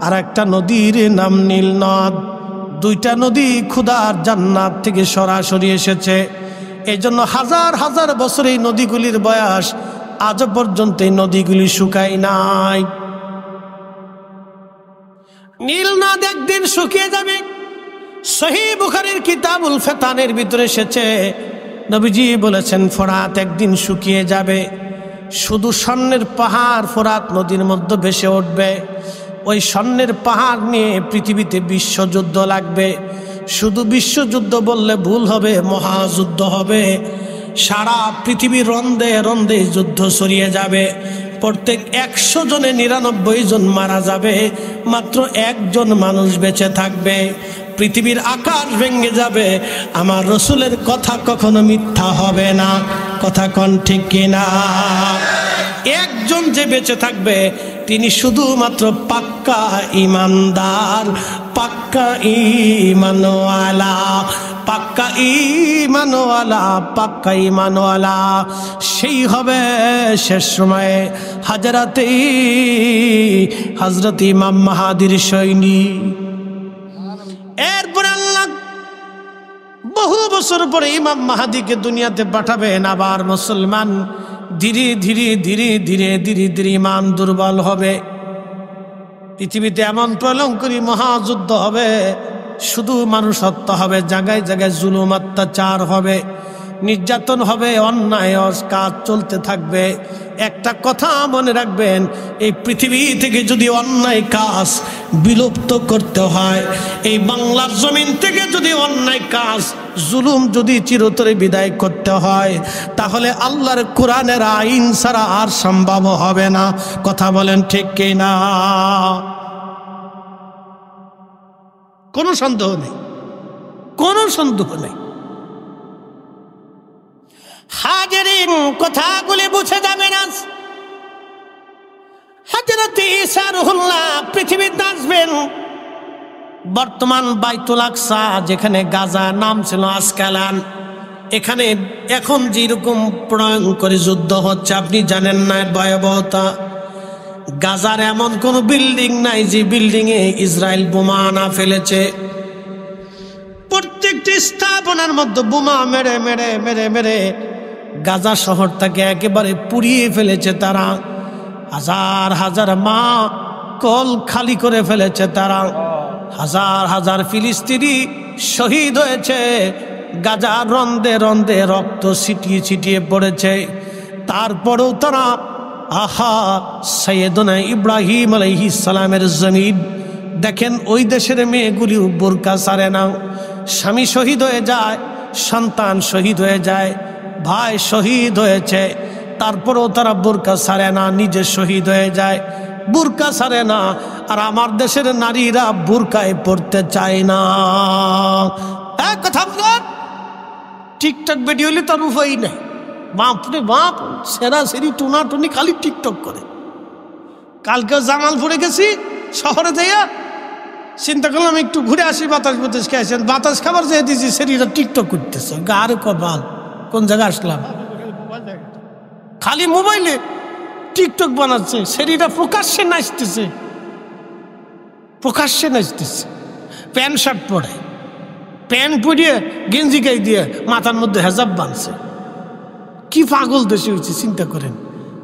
আর একটা নদীর নাম নীল নদ। 2টা নদী খুদার জান্নাত থেকে সরাসরি এসেছে। এই জন্য হাজার হাজার বছর এই নদীগুলির বয়স, আজ পর্যন্ত এই নদীগুলি শুকায় নাই। নীল নদ একদিন শুকিয়ে যাবে। সহিহ বুখারীর কিতাবুল ফিতানের ভিতরে এসেছে, নবীজি বলেছেন ফোরাত একদিন শুকিয়ে যাবে। শুধু স্বর্ণের পাহাড় ফোরাত নদীর মধ্যে ভেসে উঠবে। ওই স্বর্ণের পাহাড় নিয়ে পৃথিবীতে বিশ্বযুদ্ধ লাগবে। শুধু বিশ্বযুদ্ধ বললে ভুল হবে, মহাযুদ্ধ হবে। সারা পৃথিবীর রন্ধে রন্ধে যুদ্ধ ছড়িয়ে যাবে। প্রত্যেক 100 জনে 99 জন মারা যাবে, মাত্র 1 জন মানুষ বেঁচে থাকবে। পৃথিবীর আকাশ ভেঙে যাবে। আমার রসুলের কথা কখনো মিথ্যা হবে না। কথা কোন ঠিক কিনা? 1 জন যে বেঁচে থাকবে, তিনি শুধুমাত্র পাক্কা ইমানদার, পাক্কা ঈমানওয়ালা, পাক্কা ঈমানওয়ালা, পাক্কা ঈমানওয়ালা। সেই হবে শেষ সময়ে হযরত ইমাম মাহাদির সৈনিক। এরপরে আল্লাহ বহু বছর পরে ইমাম মাহাদিকে দুনিয়াতে পাঠাবেন। আবার মুসলমান ধীরে ধীরে ধীরে ধীরে ধীরে ধীরে ইমান দুর্বল হবে। পৃথিবীতে এমন প্রলঙ্করী মহাযুদ্ধ হবে, শুধু মানুষ হত্যা হবে, জায়গায় জায়গায় জুলুম অত্যাচার হবে, নির্যাতন হবে, অন্যায় কাজ চলতে থাকবে। একটা কথা মনে রাখবেন, এই পৃথিবী থেকে যদি অন্যায় কাজ বিলুপ্ত করতে হয়, এই বাংলার জমিন থেকে যদি অন্যায় কাজ জুলুম যদি চিরতরে বিদায় করতে হয়, তাহলে আল্লাহর কোরআনের আইন ছাড়া আর সম্ভব হবে না। কথা বলেন ঠিক কিনা? কোনো সন্দেহ নেই, কোনো সন্দেহ নেই। হাজেরিন, কথাগুলি বুঝে যাবে না। হযরত ঈসা রুহুল্লাহ পৃথিবীতে আসবেন। বর্তমান বাইতুল আকসা, যেখানে গাজা নাম ছিল আসকালান, এখানে এখন যেরকম ভয়ঙ্কর যুদ্ধ হচ্ছে আপনি জানেন না এর ভয়াবহতা। গাজার এমন কোন বিল্ডিং নাই যে বিল্ডিং এ ইসরায়েল বোমা না ফেলেছে। প্রত্যেকটি স্থাপনার মধ্যে বোমা মেরে মেরে মেরে মেরে গাজা শহরটাকে একেবারে পুড়িয়ে ফেলেছে তারা। হাজার হাজার মা কল খালি করে ফেলেছে তারা। হাজার হাজার ফিলিস্তিনি শহীদ হয়েছে। গাজা রন্দে রন্দে রক্ত ছিটিয়ে ছিটিয়ে পড়েছে। তারপরেও তারা সৈয়দনা ইব্রাহিম আলাইহিস সালামের জমিন দেখেন, ওই দেশের মেয়েগুলি বোরকা ছাড়ে না। স্বামী শহীদ হয়ে যায়, সন্তান শহীদ হয়ে যায়, ভাই শহীদ হয়েছে, তারপরেও তারা বোরকা ছাড়ে না, নিজে শহীদ হয়ে যায়, বোরকা ছাড়ে না। আর আমার দেশের নারীরা বোরকায় পড়তে চায় না। এক কথা বলেন, টিকটক ভিডিও হলে তার উপায় নেই। বাপরে বাপ, সেরা সেরি টুনা টুনি খালি টিকটক করে। কালকে জামালপুরে গেছি, শহরে যাইয়া চিন্তা করলাম একটু ঘুরে আসি, বাতাস বাতাস খেয়েছেন। বাতাস খাবার যেয়ে দিয়েছি, সেরিরা টিকটক করতেছে। গারে কপাল, কোন জায়গায় আসলাম? খালি মোবাইলে টিকটক বানাচ্ছে। সেরিরা প্রকাশ্যে নাচতেছে, প্রকাশ্যে নাচতেছে। প্যান্ট শার্ট পরে, প্যান্ট পরিয়ে গেঞ্জি গাই দিয়ে মাথার মধ্যে হেজাব বাঁধছে। কি পাগল দেশে হয়েছে চিন্তা করেন।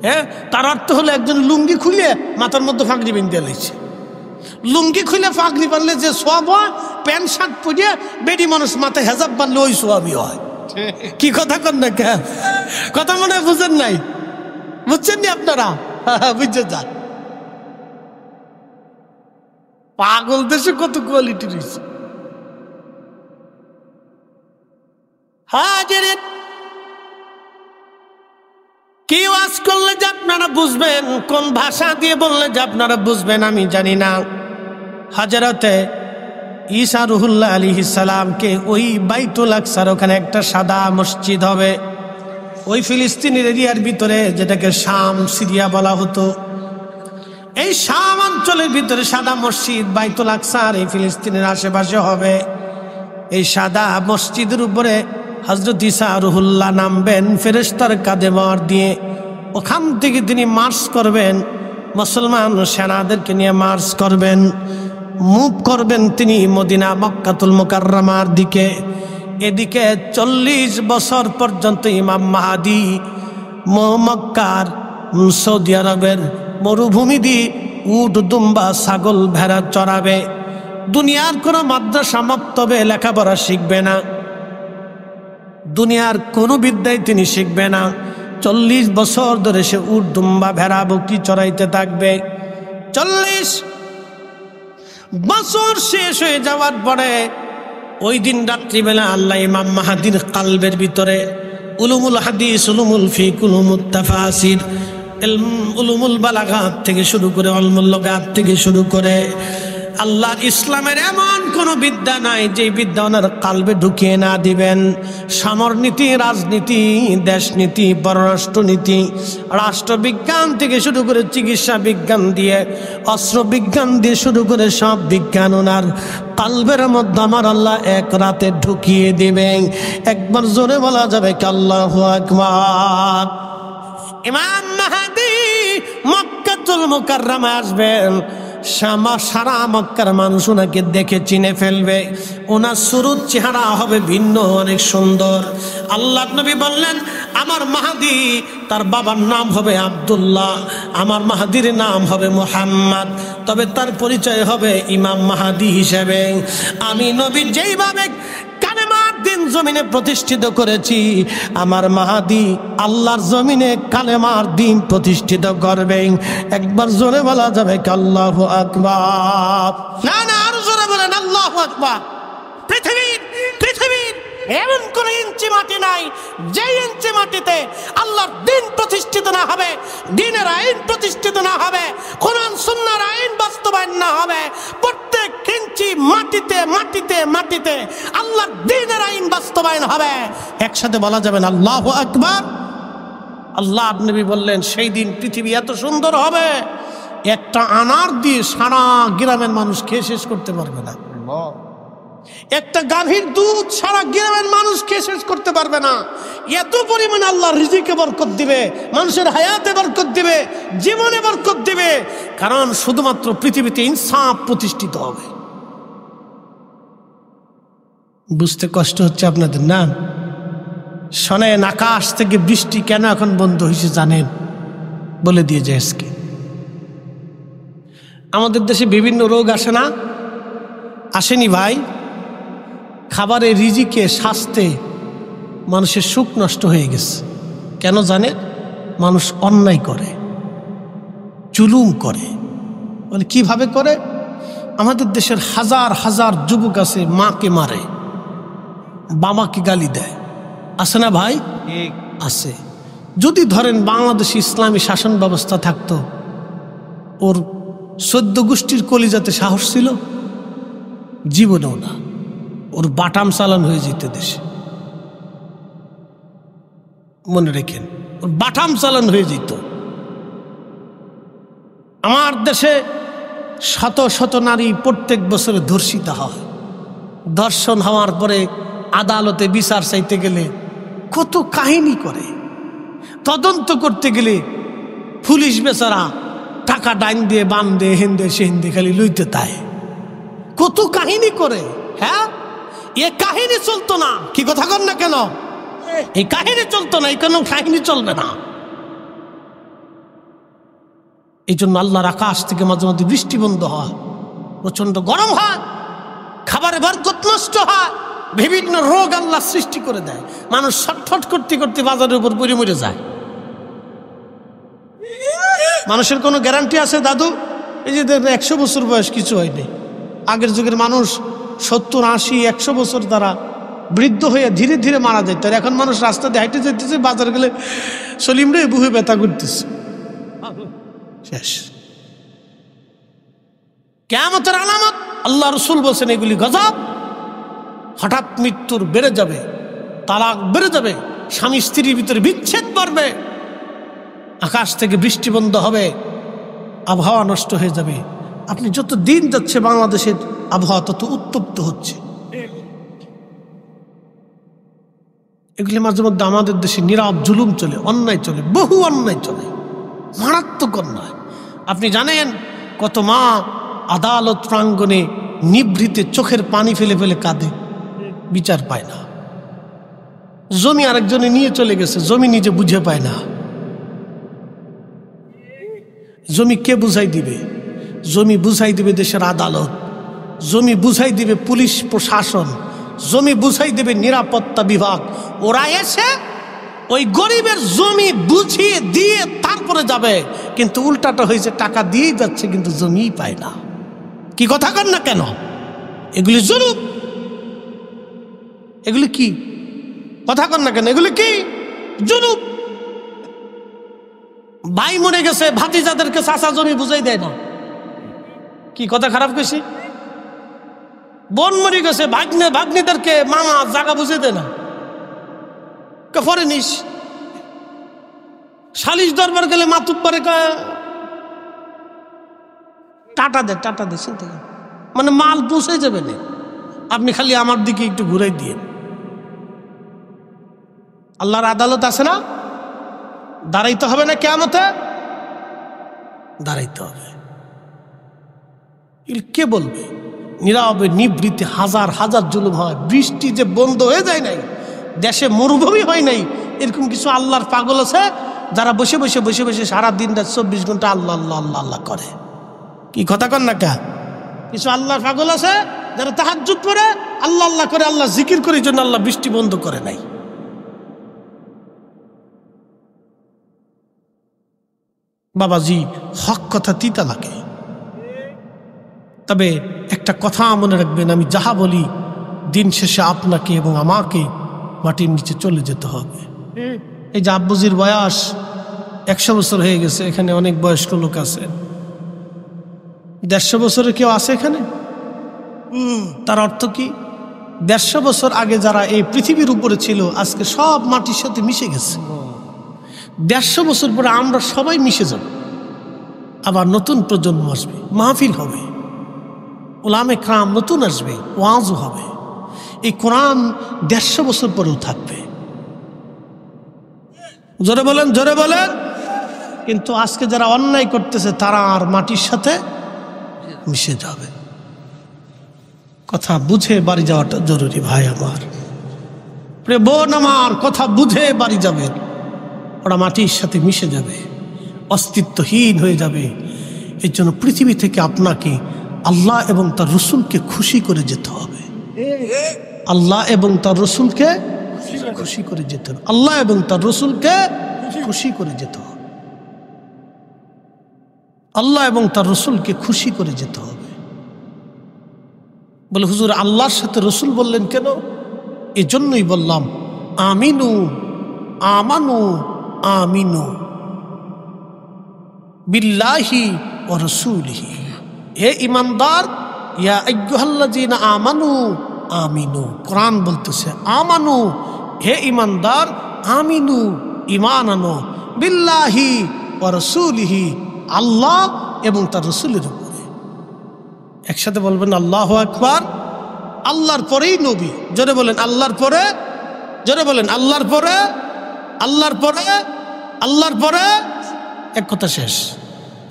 হ্যাঁ, তার অর্থ হলো একজন লুঙ্গি খুলে মাথার মধ্যে ফাঁকড়ি বেঁধে লাইছে। লুঙ্গি খুলে ফাঁকড়ি বাঁধলে যে সোয়াব হয়, প্যান্ট শার্ট পরিয়ে বেডি মানুষ মাথায় হেজাব বাঁধলে ওই সোয়াবই হয়। কি কথা কন না, কে কথা মনে হয় বুঝেন নাই? বুঝছেন নি আপনারা? বুঝছে যান। পাগল দেশে কত কোয়ালিটি রয়েছে। হাজিরিন, কি ওয়াজ করলে যে আপনারা বুঝবেন, কোন ভাষা দিয়ে বললে যে আপনারা বুঝবেন আমি জানি না। হযরতে ঈসা রুহুল্লাহ আলাইহিস সালামকে ওই বাইতুল আকসার ওখানে একটা সাদা মসজিদ হবে। ওই ফিলিস্তিনের এরিয়ার ভিতরে, যেটাকে শাম সিরিয়া বলা হতো, এই শাম অঞ্চলের ভিতরে সাদা মসজিদ বাইতুল আকসার এই ফিলিস্তিনের আশেপাশে হবে। এই সাদা মসজিদের উপরে হযরত ঈসা রুহুল্লাহ নামবেন ফেরেশতার কাঁধে ভর দিয়ে। ওখান থেকে তিনি মার্চ করবেন, মুসলমান সেনাদেরকে নিয়ে মার্চ করবেন, মুভ করবেন তিনি মদিনা মক্কাতুল মুকাররমার দিকে। এদিকে 40 বছর পর্যন্ত ইমাম মাহাদি মক্কার সৌদি আরবের মরুভূমি দিয়ে উট দুম্বা ছাগল ভেড়া চড়াবে। দুনিয়ার কোনো মাদ্রাসা মক্তবে লেখাপড়া শিখবে না, দুনিয়ার কোনো বিদ্যাই তিনি শিখবে না। 40 বছর ধরে সে উট দুম্বা ভেড়া বকরি চড়াইতে থাকবে। 40 বছর শেষ হয়ে যাওয়ার পরে ওই দিন রাত্রিবেলা আল্লাহ ইমাম মাহাদির কালবের ভিতরে উলুমুল হাদিস, উলুমুল ফিক, উলুমুত তাফাসির, উলুমুল বালাগাত থেকে শুরু করে উলুমুল লুগাত থেকে শুরু করে আল্লাহ ইসলামের এমন কোন বিদ্যা নাই যে বিদ্যা ওনার কালবে ঢুকিয়ে না দিবেন। সমরনীতি, রাজনীতি, দেশনীতি, পররাষ্ট্রনীতি, রাষ্ট্রবিজ্ঞান থেকে শুরু করে চিকিৎসা বিজ্ঞান দিয়ে, অস্ত্র বিজ্ঞান দিয়ে শুরু করে সব বিজ্ঞান ওনার কালবের মধ্যে আমার আল্লাহ এক রাতে ঢুকিয়ে দিবেন। একবার জোরে বলা যাবে কি আল্লাহু আকবার। ইমাম মাহদী মক্কাতুল মুকাররমা আসবেন। সারা মক্কার মানুষ ওনাকে দেখে চিনে ফেলবে। ওনার সুরত চেহারা হবে ভিন্ন, অনেক সুন্দর। আল্লাহ নবী বললেন, আমার মাহাদি তার বাবার নাম হবে আব্দুল্লাহ, আমার মাহাদির নাম হবে মুহাম্মদ, তবে তার পরিচয় হবে ইমাম মাহাদি হিসেবে। আমি নবী যেইভাবে কালেমার দিন জমিনে প্রতিষ্ঠিত করেছি, আমার মাহাদি আল্লাহর জমিনে কালেমার দিন প্রতিষ্ঠিত করবেন। একবার জোরে বলা যাবে কি আল্লাহু আকবার। না না, আরো জোরে বলেন আল্লাহু আকবার। পৃথিবীর এমন কোন ইঞ্চি মাটি নাই যে ইঞ্চি মাটিতে আল্লাহর দিন প্রতিষ্ঠিত না হবে, দিনের আইন প্রতিষ্ঠিত না হবে, কোরআন সুন্নাহর আইন বাস্তবায়ন না হবে। প্রত্যেক ইঞ্চি দেখছি মাটিতে মাটিতে মাটিতে আল্লাহর দ্বীনের আইন বাস্তবায়ন হবে, একসাথে বলা যাবে না আল্লাহু আকবার। আল্লাহ নবী বললেন সেই দিন পৃথিবী এত সুন্দর হবে, একটা আনার দিয়ে সারা গ্রামের মানুষ খেয়ে শেষ করতে পারবে না। একটা গাভীর দুধ সারা গ্রামের মানুষ খেয়ে শেষ করতে পারবে না। এত পরিমাণে আল্লাহ রিজিকে বরকত দিবে, মানুষের হায়াতে বরকত দিবে, জীবনে বরকত দিবে, কারণ শুধুমাত্র পৃথিবীতে ইনসাফ প্রতিষ্ঠিত হবে। বুঝতে কষ্ট হচ্ছে আপনাদের না? শোনেন, আকাশ থেকে বৃষ্টি কেন এখন বন্ধ হয়েছে জানেন? বলে দিয়ে যায় আজকে। আমাদের দেশে বিভিন্ন রোগ আসে না? আসেনি ভাই? খাবারের রিজিকে স্বাস্থ্যে মানুষের সুখ নষ্ট হয়ে গেছে। কেন জানেন? মানুষ অন্যায় করে, জুলুম করে। বলে কিভাবে করে? আমাদের দেশের হাজার হাজার যুবক আছে মাকে মারে, বাবাকে গালি দেয়, আছে না ভাই? আছে। যদি ধরেন বাংলাদেশে ইসলামী শাসন ব্যবস্থা থাকতো, ওর 14 গোষ্ঠীর কলিজাতে সাহস ছিল? জীবনেও না। ওর বাটাম চালান হয়ে যেত দেশে, মনে রেখেন, ওর বাটাম চালান হয়ে যেত। আমার দেশে শত শত নারী প্রত্যেক বছরে ধর্ষিতা হয়। ধর্ষণ হওয়ার পরে আদালতে বিচার চাইতে গেলে কত কাহিনী করে, তদন্ত করতে গেলে পুলিশ বেচারা টাকা ডাইন দিয়ে বান দিয়ে হেন্দে সে হিন্দে খালি লইতে তাই, কত কাহিনী করে। হ্যাঁ, এ কাহিনী চলতো না, কি কথা কন না কেন? এই কাহিনী চলতো না, এই কোনো কাহিনী চলবে না। এই জন্য আল্লাহর আকাশ থেকে মাঝে মাঝে বৃষ্টি বন্ধ হয়, প্রচন্ড গরম হয়, খাবারে বরকত নষ্ট হয়, বিভিন্ন রোগ আল্লাহ সৃষ্টি করে দেয়, মানুষ ছটফট করতে করতে বাজারের উপর পড়ে মরে যায়। মানুষের কোনো গ্যারান্টি আছে দাদু? এই যে 100 বছর বয়স কিছু হয়নি। আগের যুগের মানুষ 70, 80, 100 বছর তারা বৃদ্ধ হয়ে ধীরে ধীরে মারা যেত। আর এখন মানুষ রাস্তা দিয়ে হাইটে যেতেছে, বাজার গেলে সলিম রে বুহে ব্যথা করতেছে, শেষ। কিয়ামতের আলামত আল্লাহ রসুল বলছেন এগুলি গজব। হঠাৎ মৃত্যুর বেড়ে যাবে, তালাক বেড়ে যাবে, স্বামী স্ত্রীর ভিতরে বিচ্ছেদ বাড়বে, আকাশ থেকে বৃষ্টি বন্ধ হবে, আবহাওয়া নষ্ট হয়ে যাবে। আপনি যত দিন যাচ্ছে বাংলাদেশের আবহাওয়া তত উত্তপ্ত হচ্ছে। এগুলি মাঝে মধ্যে আমাদের দেশে নীরব জুলুম চলে, অন্যায় চলে, বহু অন্যায় চলে, মারাত্মক অন্যায়। আপনি জানেন কত মা আদালত প্রাঙ্গণে নিভৃতে চোখের পানি ফেলে ফেলে কাঁদে, বিচার পায় না। জমি আরেকজনে নিয়ে চলে গেছে, জমি নিজে বুঝে পায় না। জমি কে বুঝাই দিবে? জমি বুঝাই দিবে দেশের আদালত, জমি বুঝাই দিবে পুলিশ প্রশাসন, জমি বুঝাই দেবে নিরাপত্তা বিভাগ। ওরা এসে ওই গরিবের জমি বুঝিয়ে দিয়ে তারপরে যাবে, কিন্তু উল্টাটা হয়েছে, টাকা দিয়েই যাচ্ছে কিন্তু জমিই পায় না। কি কথা কন না কেন? এগুলি জরুর, এগুলি কি কথা কন না কেন? এগুলি কি জরুর? ভাই মরে গেছে, ভাতিজাদেরকে চাচা জমি বুঝাই দেয় না। কি কথা খারাপ কইছি? বোন মরে গেছে, ভাগ্নে ভাগ্নিদেরকে মামা জায়গা বুঝে দেয় না। পরে নিস সালিশ দরবার গেলে মাতুব্বারে টাটা দে, টাটা দে, চিন্তা করেন, মানে মাল পৌঁছে যাবে না, আপনি খালি আমার দিকে একটু ঘুরাই দিয়ে। আল্লাহর আদালত আছে না? দাঁড়াইতে হবে না কিয়ামতে? দাঁড়াইতে হবে। কে বলবে? নীরবে নিবৃত্তি হাজার হাজার জুলুম হয়। বৃষ্টি যে বন্ধ হয়ে যায় নাই, দেশে মরুভূমি হয় নাই, এরকম কিছু আল্লাহর পাগল আছে যারা বসে বসে বসে বসে সারা দিন রাত 24 ঘন্টা আল্লাহ আল্লাহ আল্লাহ আল্লাহ করে। কি কথা কন না কে? কিছু আল্লাহর পাগল আছে যারা তাহাজ্জুদ পড়ে আল্লাহ আল্লাহ করে, আল্লাহ জিকির করে, জন্য আল্লাহ বৃষ্টি বন্ধ করে নাই। বাবাজি, হক কথা তিতা লাগে। তবে একটা কথা মনে রাখবেন, আমি যাহা বলি দিন শেষে আপনাকে এবং আমাকে মাটির নিচে চলে যেতে হবে। এই যে আব্বুজির বয়স 100 বছর হয়ে গেছে, এখানে অনেক বয়স্ক লোক আছে। 150 বছরের কেউ আছে এখানে? তার অর্থ কি? 150 বছর আগে যারা এই পৃথিবীর উপরে ছিল আজকে সব মাটির সাথে মিশে গেছে। 150 বছর পরে আমরা সবাই মিশে যাব, আবার নতুন প্রজন্ম আসবে, মাহফিল হবে, উলামে কেরাম নতুন আসবে, ওয়াজও হবে। এই কোরআন 150 বছর পরেও থাকবে। জোরে বলেন, জোরে বলেন। কিন্তু আজকে যারা অন্যায় করতেছে তারা আর মাটির সাথে মিশে যাবে। কথা বুঝে বাড়ি যাওয়াটা জরুরি ভাই আমার, প্রিয় বোন আমার, কথা বুঝে বাড়ি যাবে। ওরা মাটির সাথে মিশে যাবে, অস্তিত্বহীন হয়ে যাবে। এর জন্য পৃথিবী থেকে আপনাকে আল্লাহ এবং তার রসুলকে খুশি করে যেতে হবে। আল্লাহ এবং তার রসুলকে খুশি করে যেতে হবে। আল্লাহ এবং তার রসুলকে খুশি করে যেতে হবে। আল্লাহ এবং তার রসুলকে খুশি করে যেতে হবে। বলে হুজুর আল্লাহর সাথে রসুল বললেন কেন? এজন্যই বললাম আমিনু আমানু আমিনু বিল্লাহি ওয়া রাসূলিহি। হে ঈমানদার, ইয়া আইয়ুহাল্লাযীনা আমানু আমিনু। কোরআন বলতেছে আমানু, হে ঈমানদার আমিনু, ঈমান আনো, বিল্লাহি ওয়া রাসূলিহি, আল্লাহ এবং তার রাসূলের উপরে। একসাথে বলবেন আল্লাহু আকবার। আল্লাহর পরেই নবী। জোরে বলেন আল্লাহর পরে, জোরে বলেন আল্লাহর পরে, আল্লাহর পরে, আল্লাহর পরে। এক কথা শেষ।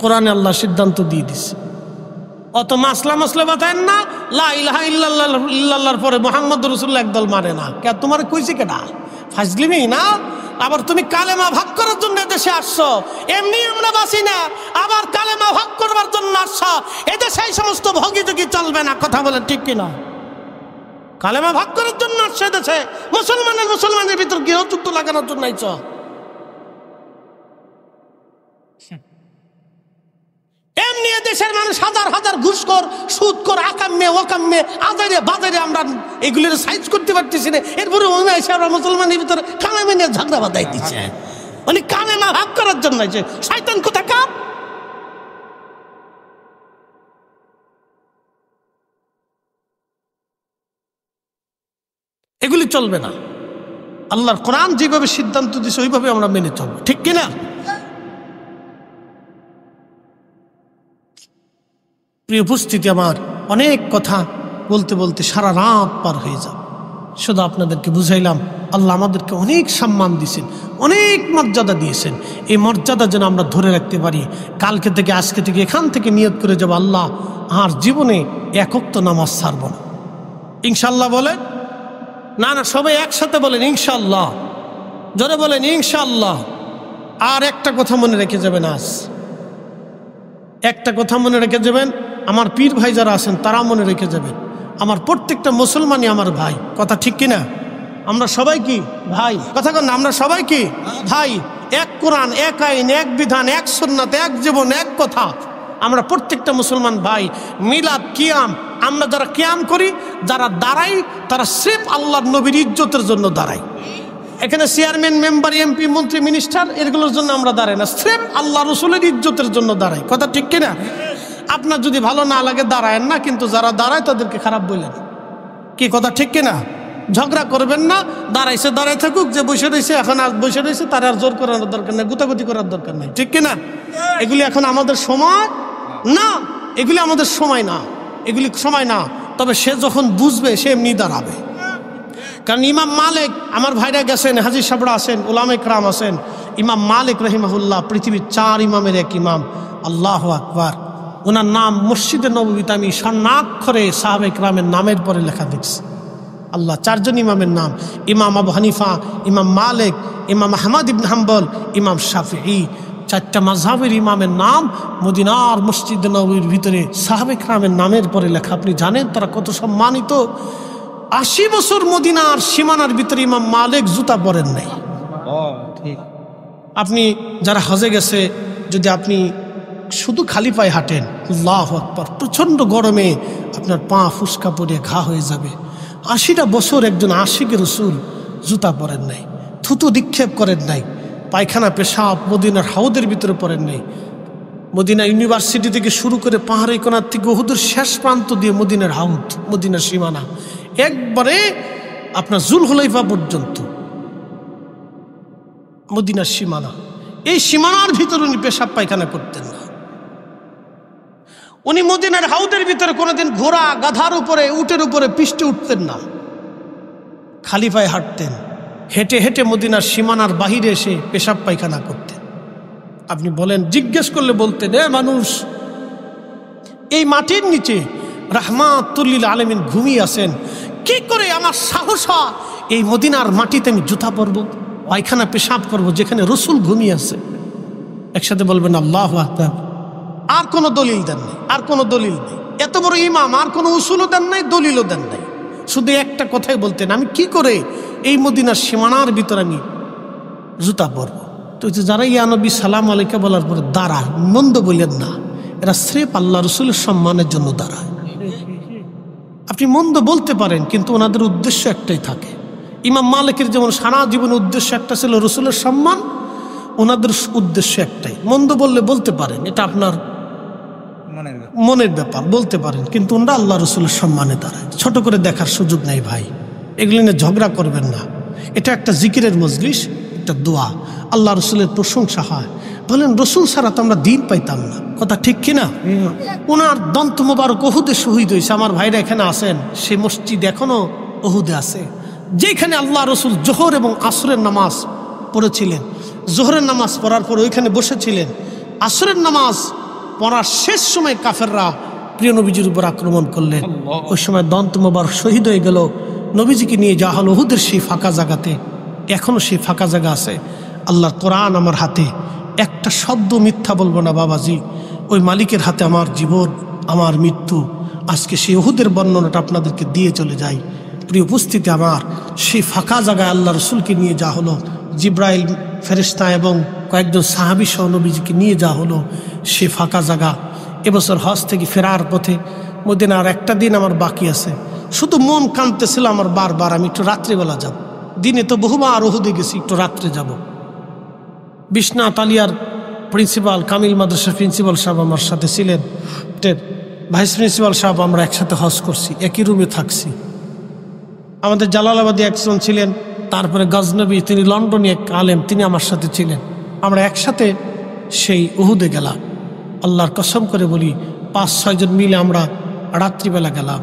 কোরআনে আল্লাহ সিদ্ধান্ত দিয়ে দিছে। অত মাসলা মাসলা বাতায়েন না। লা ইলাহা ইল্লাল্লাহর পরে মুহাম্মদুর রাসূলুল্লাহ একদল মানে না। কে তোমার কইছে কেডা? ফাজলিমি না। আবার তুমি কালেমা ভাগ করার জন্য এদেশে আসছো। এমনি আমরা বাসি না, আবার কালেমা ভাগ করবার জন্য আসছো। এদেশে এই সমস্ত ভোগীযোগী চলবে না। কথা বলে ঠিক কিনা? কালেমা ভাগ করার জন্য আসছে এদেশে। মুসলমানের ভিতর গৃহযুদ্ধ লাগানোর জন্য আইছ। এমনি দেশের মানুষ হাজার হাজার ঘুষখোর, সুদখোর, আকাম্মে ওকাম্মে, আজারে বাজারে আমরা এগুলির সাইজ করতে পারতেছি না। এরপরে মনে হয় আমরা মুসলমানের ভিতরে কালেমা নিয়ে ঝগড়া বাঁধাই দিচ্ছে। মানে কালেমা ভাগ করার জন্য আছে। শয়তান কোথাকার। এগুলি চলবে না। আল্লাহর কোরআন যেভাবে সিদ্ধান্ত দিছে ওইভাবে আমরা মেনে চলবো, ঠিক কিনা? প্রিয় উপস্থিতি আমার, অনেক কথা বলতে বলতে সারা রাত পার হয়ে যাবে। শুধু আপনাদেরকে বুঝাইলাম আল্লাহ আমাদেরকে অনেক সম্মান দিয়েছেন, অনেক মর্যাদা দিয়েছেন। এই মর্যাদা যেন আমরা ধরে রাখতে পারি। কালকে থেকে, আজকে থেকে এখান থেকে নিয়ত করে যাব আল্লাহ আর জীবনে এক ওয়াক্ত নামাজ ছাড়ব না। ইনশাআল্লাহ বলেন। না না, সবাই একসাথে বলেন ইনশাআল্লাহ। জোরে বলেন ইনশাআল্লাহ। আর একটা কথা মনে রেখে যাবেন, আজ একটা কথা মনে রেখে যাবেন। আমার পীর ভাই যারা আছেন তারা মনে রেখে যাবেন, আমার প্রত্যেকটা মুসলমানই আমার ভাই। কথা ঠিক কিনা? আমরা সবাই কি ভাই? কথা কন না, আমরা সবাই কি ভাই? এক কোরআন, এক আইন, এক বিধান, এক সুন্নাত, এক জীবন, এক কথা। আমরা প্রত্যেকটা মুসলমান ভাই। মিলাদ, কিয়াম, আমরা যারা কিয়াম করি, যারা দাঁড়াই, তারা স্রেফ আল্লাহর নবীর ইজ্জতের জন্য দাঁড়াই। এখানে চেয়ারম্যান, মেম্বার, এমপি, মন্ত্রী, মিনিস্টার এগুলোর জন্য আমরা দাঁড়াই না, স্রেফ আল্লাহ রসুলের ইজ্জতের জন্য দাঁড়াই। কথা ঠিক কিনা? আপনার যদি ভালো না লাগে দাঁড়ায়েন না, কিন্তু যারা দাঁড়ায় তাদেরকে খারাপ বললেন। কি কথা ঠিক কিনা? ঝগড়া করবেন না। দাঁড়াইছে দাঁড়াই থাকুক, যে বসে রয়েছে এখন আর বসে রয়েছে তার আর জোর করানোর দরকার নেই, গুতাগুতি করার দরকার নেই, ঠিক কিনা? এগুলি এখন আমাদের সময় না, এগুলি আমাদের সময় না, এগুলি সময় না। তবে সে যখন বুঝবে সে এমনি দাঁড়াবে। কারণ ইমাম মালিক, আমার ভাইরা গেছেন, হাজী সাহেবরা আছেন, উলামা ইকরাম আছেন। ইমাম মালিক রাহিমাহুল্লাহ পৃথিবীর 4 ইমামের এক ইমাম। আল্লাহু আকবার। ওনার নাম মসজিদে নববীতে আমি স্বর্ণাক্ষরে সাহাবা ইকরামের নামের পরে লেখা দেখছি। আল্লাহ, 4 জন ইমামের নাম। ইমাম আবু হানিফা, ইমাম মালিক, ইমাম আহমদ ইবনে হাম্বল, ইমাম শাফিঈ। 4টা মাযহাবের ইমামের নাম মদিনার মসজিদে নববীর ভিতরে সাহাবা ইকরামের নামের পরে লেখা। আপনি জানেন তারা কত সম্মানিত? 80 বছর মদিনার সীমানার ভিতরে ইমাম মালিক জুতা পরেন নাই। আপনি যারা হজে গেছে, যদি আপনি শুধু খালি পায়ে হাঁটেন, আল্লাহু আকবার, প্রচণ্ড গরমে আপনার পা ফুসকা পড়ে ঘা হয়ে যাবে। 80টা বছর একজন আশিকে রসুল জুতা পরেন নাই, থুতু নিক্ষেপ করেন নাই, পায়খানা পেশাব মদিনার হাউদের ভিতরে পরেন নাই। মদিনা ইউনিভার্সিটি থেকে শুরু করে পাহাড়ি কোণার থেকে উহুদের শেষ প্রান্ত দিয়ে মদিনার হাউদ, মদিনার সীমানা, একবারে আপনার জুলহুলাইফা পর্যন্ত মদিনার সীমানা। এই সীমানার ভিতরে উনি পেশাব পায়খানা করতেন না। উনি মদিনার হাউদের ভিতরে কোনোদিন ঘোড়া, গাধার উপরে, উটের উপরে পিষ্টে উঠতেন না, খালি পায়ে হাঁটতেন। হেঁটে হেঁটে মদিনার সীমানার বাহিরে এসে পেশাব পায়খানা করতেন। আপনি বলেন, জিজ্ঞেস করলে বলতেন, মানুষ এই মাটির নিচে রাহমাতুল আলামিন ঘুমিয়ে আছেন, কি করে আমার সাহস হয় এই মদিনার মাটিতে আমি জুতা পরবো, পায়খানা পেশাব করবো, যেখানে রসুল ঘুমিয়ে আছে? একসাথে বলবেন আল্লাহু আকবার। আর কোনো দলিল দেন নাই, আর কোনো দলিল নেই। এত বড় ইমাম, আর কোনো উসুলও দেন নাই, দলিলও দেন নাই। শুধু একটা কথাই বলতেন, আমি কি করে এই মদিনার সীমানার ভিতরে আমি জুতা পরবো? তো যারা ইয়া নবী সালাম আলাইকা বলার পরে দাঁড়ায়, মন্দ বললেন না, এরা স্রেফ আল্লাহ রসুলের সম্মানের জন্য দাঁড়ায়। আপনি মন্দ বলতে পারেন, কিন্তু ওনাদের উদ্দেশ্য একটাই থাকে। ইমাম মালিকের যেমন সারা জীবনের উদ্দেশ্য একটা ছিল রসুলের সম্মান, ওনাদের উদ্দেশ্য একটাই। মন্দ বললে বলতে পারেন, এটা আপনার মনের ব্যাপার, বলতে পারেন, কিন্তু ওনারা আল্লাহ রসুলের সম্মানে দাঁড়ায়। ছোট করে দেখার সুযোগ নেই ভাই, এগুলি নিয়ে ঝগড়া করবেন না। এটা একটা জিকিরের মজলিস, একটা দোয়া, আল্লাহ রসুলের প্রশংসা হয়। বলেন, রসুল ছাড়া তো আমরা দিন পাইতাম না, কথা ঠিক কিনা? ওনার দন্ত মোবারক উহুদে শহীদ হয়েছে। আমার ভাইরা এখানে আছেন, সেই মসজিদ এখনো উহুদে আছে, যেখানে আল্লাহ রসুল জোহর এবং আসরের নামাজ পড়েছিলেন। জোহরের নামাজ পড়ার পর ওইখানে বসেছিলেন। আসরের নামাজ পড়ার শেষ সময় কাফেররা প্রিয় নবীজির উপর আক্রমণ করলেন। ওই সময় দন্ত মোবারক শহীদ হয়ে গেল। নবীজিকে নিয়ে যাওয়া হলো উহুদের সেই ফাঁকা জায়গাতে। এখনো সেই ফাঁকা জায়গা আছে। আল্লাহর কোরআন আমার হাতে, একটা শব্দ মিথ্যা বলবো না বাবাজি। ওই মালিকের হাতে আমার জীবন, আমার মৃত্যু। আজকে সেই উহুদের বর্ণনাটা আপনাদেরকে দিয়ে চলে যাই। প্রিয় উপস্থিতি আমার, সেই ফাঁকা জায়গায় আল্লাহ রসুলকে নিয়ে যাওয়া হলো। জিব্রাইল ফেরেশতা এবং কয়েকজন সাহাবী সহ নবীজিকে নিয়ে যাওয়া হলো সেই ফাঁকা জায়গা। এবছর হজ থেকে ফেরার পথে মদিনার একটা দিন আমার বাকি আছে। শুধু মন কাঁদতেছিল আমার বারবার, আমি একটু রাত্রিবেলা যাব। দিনে তো বহুবার উহুদে গেছি, একটু রাত্রে যাব। বিশ্বনাথ আলিয়ার প্রিন্সিপাল, কামিল মাদ্রাসার প্রিন্সিপাল সাহেব আমার সাথে ছিলেন, ভাইস প্রিন্সিপাল সাহেব, আমরা একসাথে হজ করছি, একই রুমে থাকছি। আমাদের জালালাবাদী একজন ছিলেন, তারপরে গজনবী, তিনি লন্ডনে এক আলেম, তিনি আমার সাথে ছিলেন। আমরা একসাথে সেই উহুদে গেলাম। আল্লাহর কসম করে বলি, 5-6 জন মিলে আমরা রাত্রিবেলা গেলাম।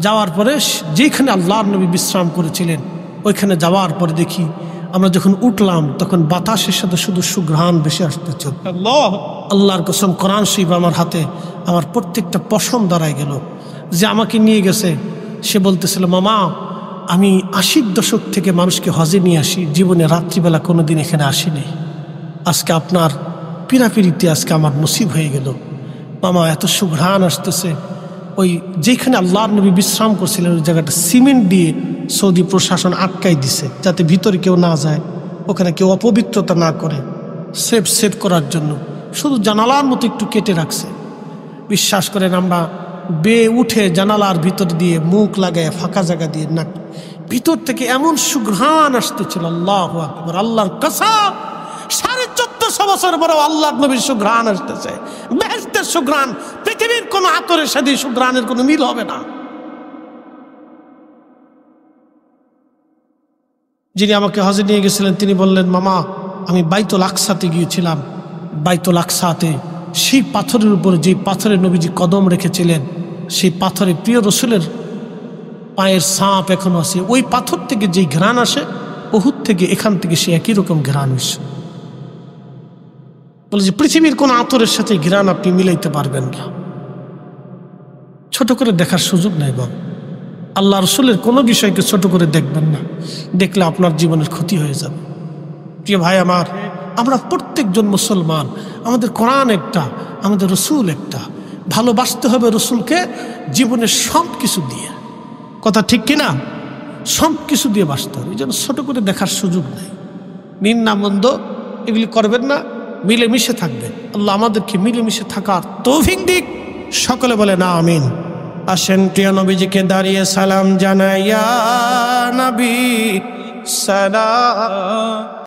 যাওয়ার পরে যেখানে আল্লাহর নবী বিশ্রাম করেছিলেন, ওইখানে যাওয়ার পরে দেখি আমরা যখন উঠলাম তখন বাতাসের সাথে শুধু সুঘ্রাণ বেশি আসতেছে। আল্লাহর কসম, কোরআন শরীফ আমার হাতে, আমার প্রত্যেকটা পশম দাঁড়ায় গেল। যে আমাকে নিয়ে গেছে সে বলতেছিল, মামা আমি 80 দশক থেকে মানুষকে হজে নিয়ে আসি, জীবনে রাত্রিবেলা কোনোদিন এখানে আসিনি। আজকে আপনার পিড়াপিড়িতে আজকে আমার নসিব হয়ে গেল। মামা এত সুঘ্রাণ আসতেছে। ওই যেখানে আল্লাহর নবী বিশ্রাম করছিলেন ওই জায়গাটা সিমেন্ট দিয়ে সৌদি প্রশাসন আটকাই দিছে, যাতে ভিতরে কেউ না যায়, ওখানে কেউ অপবিত্রতা না করে, সেভ করার জন্য শুধু জানালার মতো একটু কেটে রাখছে। বিশ্বাস করেন, আমরা বেয়ে উঠে জানালার ভিতর দিয়ে মুখ লাগায় ফাঁকা জায়গা দিয়ে না, ভিতর থেকে এমন সুঘ্রাণ আসতেছিল, আল্লাহু আকবার, আল্লাহর কসম, 1450 বছর পরেও আল্লাহর নবীর সুঘ্রাণ আসতেছে। বেহেশতের সুঘ্রাণ, পৃথিবীর কোন আতরের সাথে সুঘ্রাণের কোনো মিল হবে না। যিনি আমাকে হজে নিয়ে গেছিলেন তিনি বললেন, মামা আমি বাইতুল আকসাতে গিয়েছিলাম। বাইতুল আকসাতে সেই পাথরের উপরে, যে পাথরে নবীজি কদম রেখেছিলেন, সেই পাথরে প্রিয় রসুলের পায়ের ছাপ এখনো আছে। ওই পাথর থেকে যেই ঘ্রাণ আসে, উহুদ থেকে এখান থেকে সে একই রকম ঘ্রাণ আসে। বলে যে পৃথিবীর কোন আতরের সাথে ঘ্রাণ আপনি মিলাইতে পারবেন না। ছোট করে দেখার সুযোগ নেই বাবা। আল্লাহ রসুলের কোনো বিষয়কে ছোট করে দেখবেন না, দেখলে আপনার জীবনের ক্ষতি হয়ে যাবে। প্রিয় ভাই আমার, আমরা প্রত্যেকজন মুসলমান, আমাদের কোরআন একটা, আমাদের রসুল একটা। ভালোবাসতে হবে রসুলকে জীবনের সব কিছু দিয়ে, কথা ঠিক কিনা? সব কিছু দিয়ে বাসতে হবে। এই জন্য ছোট করে দেখার সুযোগ নেই। নিন্দা মন্দ এগুলি করবেন না, মিলেমিশে থাকবেন। আল্লাহ আমাদেরকে মিলেমিশে থাকার তৌফিক দিক। সকলে বলে না আমিন। আসেন প্রিয় নবীজিকে দাঁড়িয়ে সালাম জানাইয়া, নবী সালাম।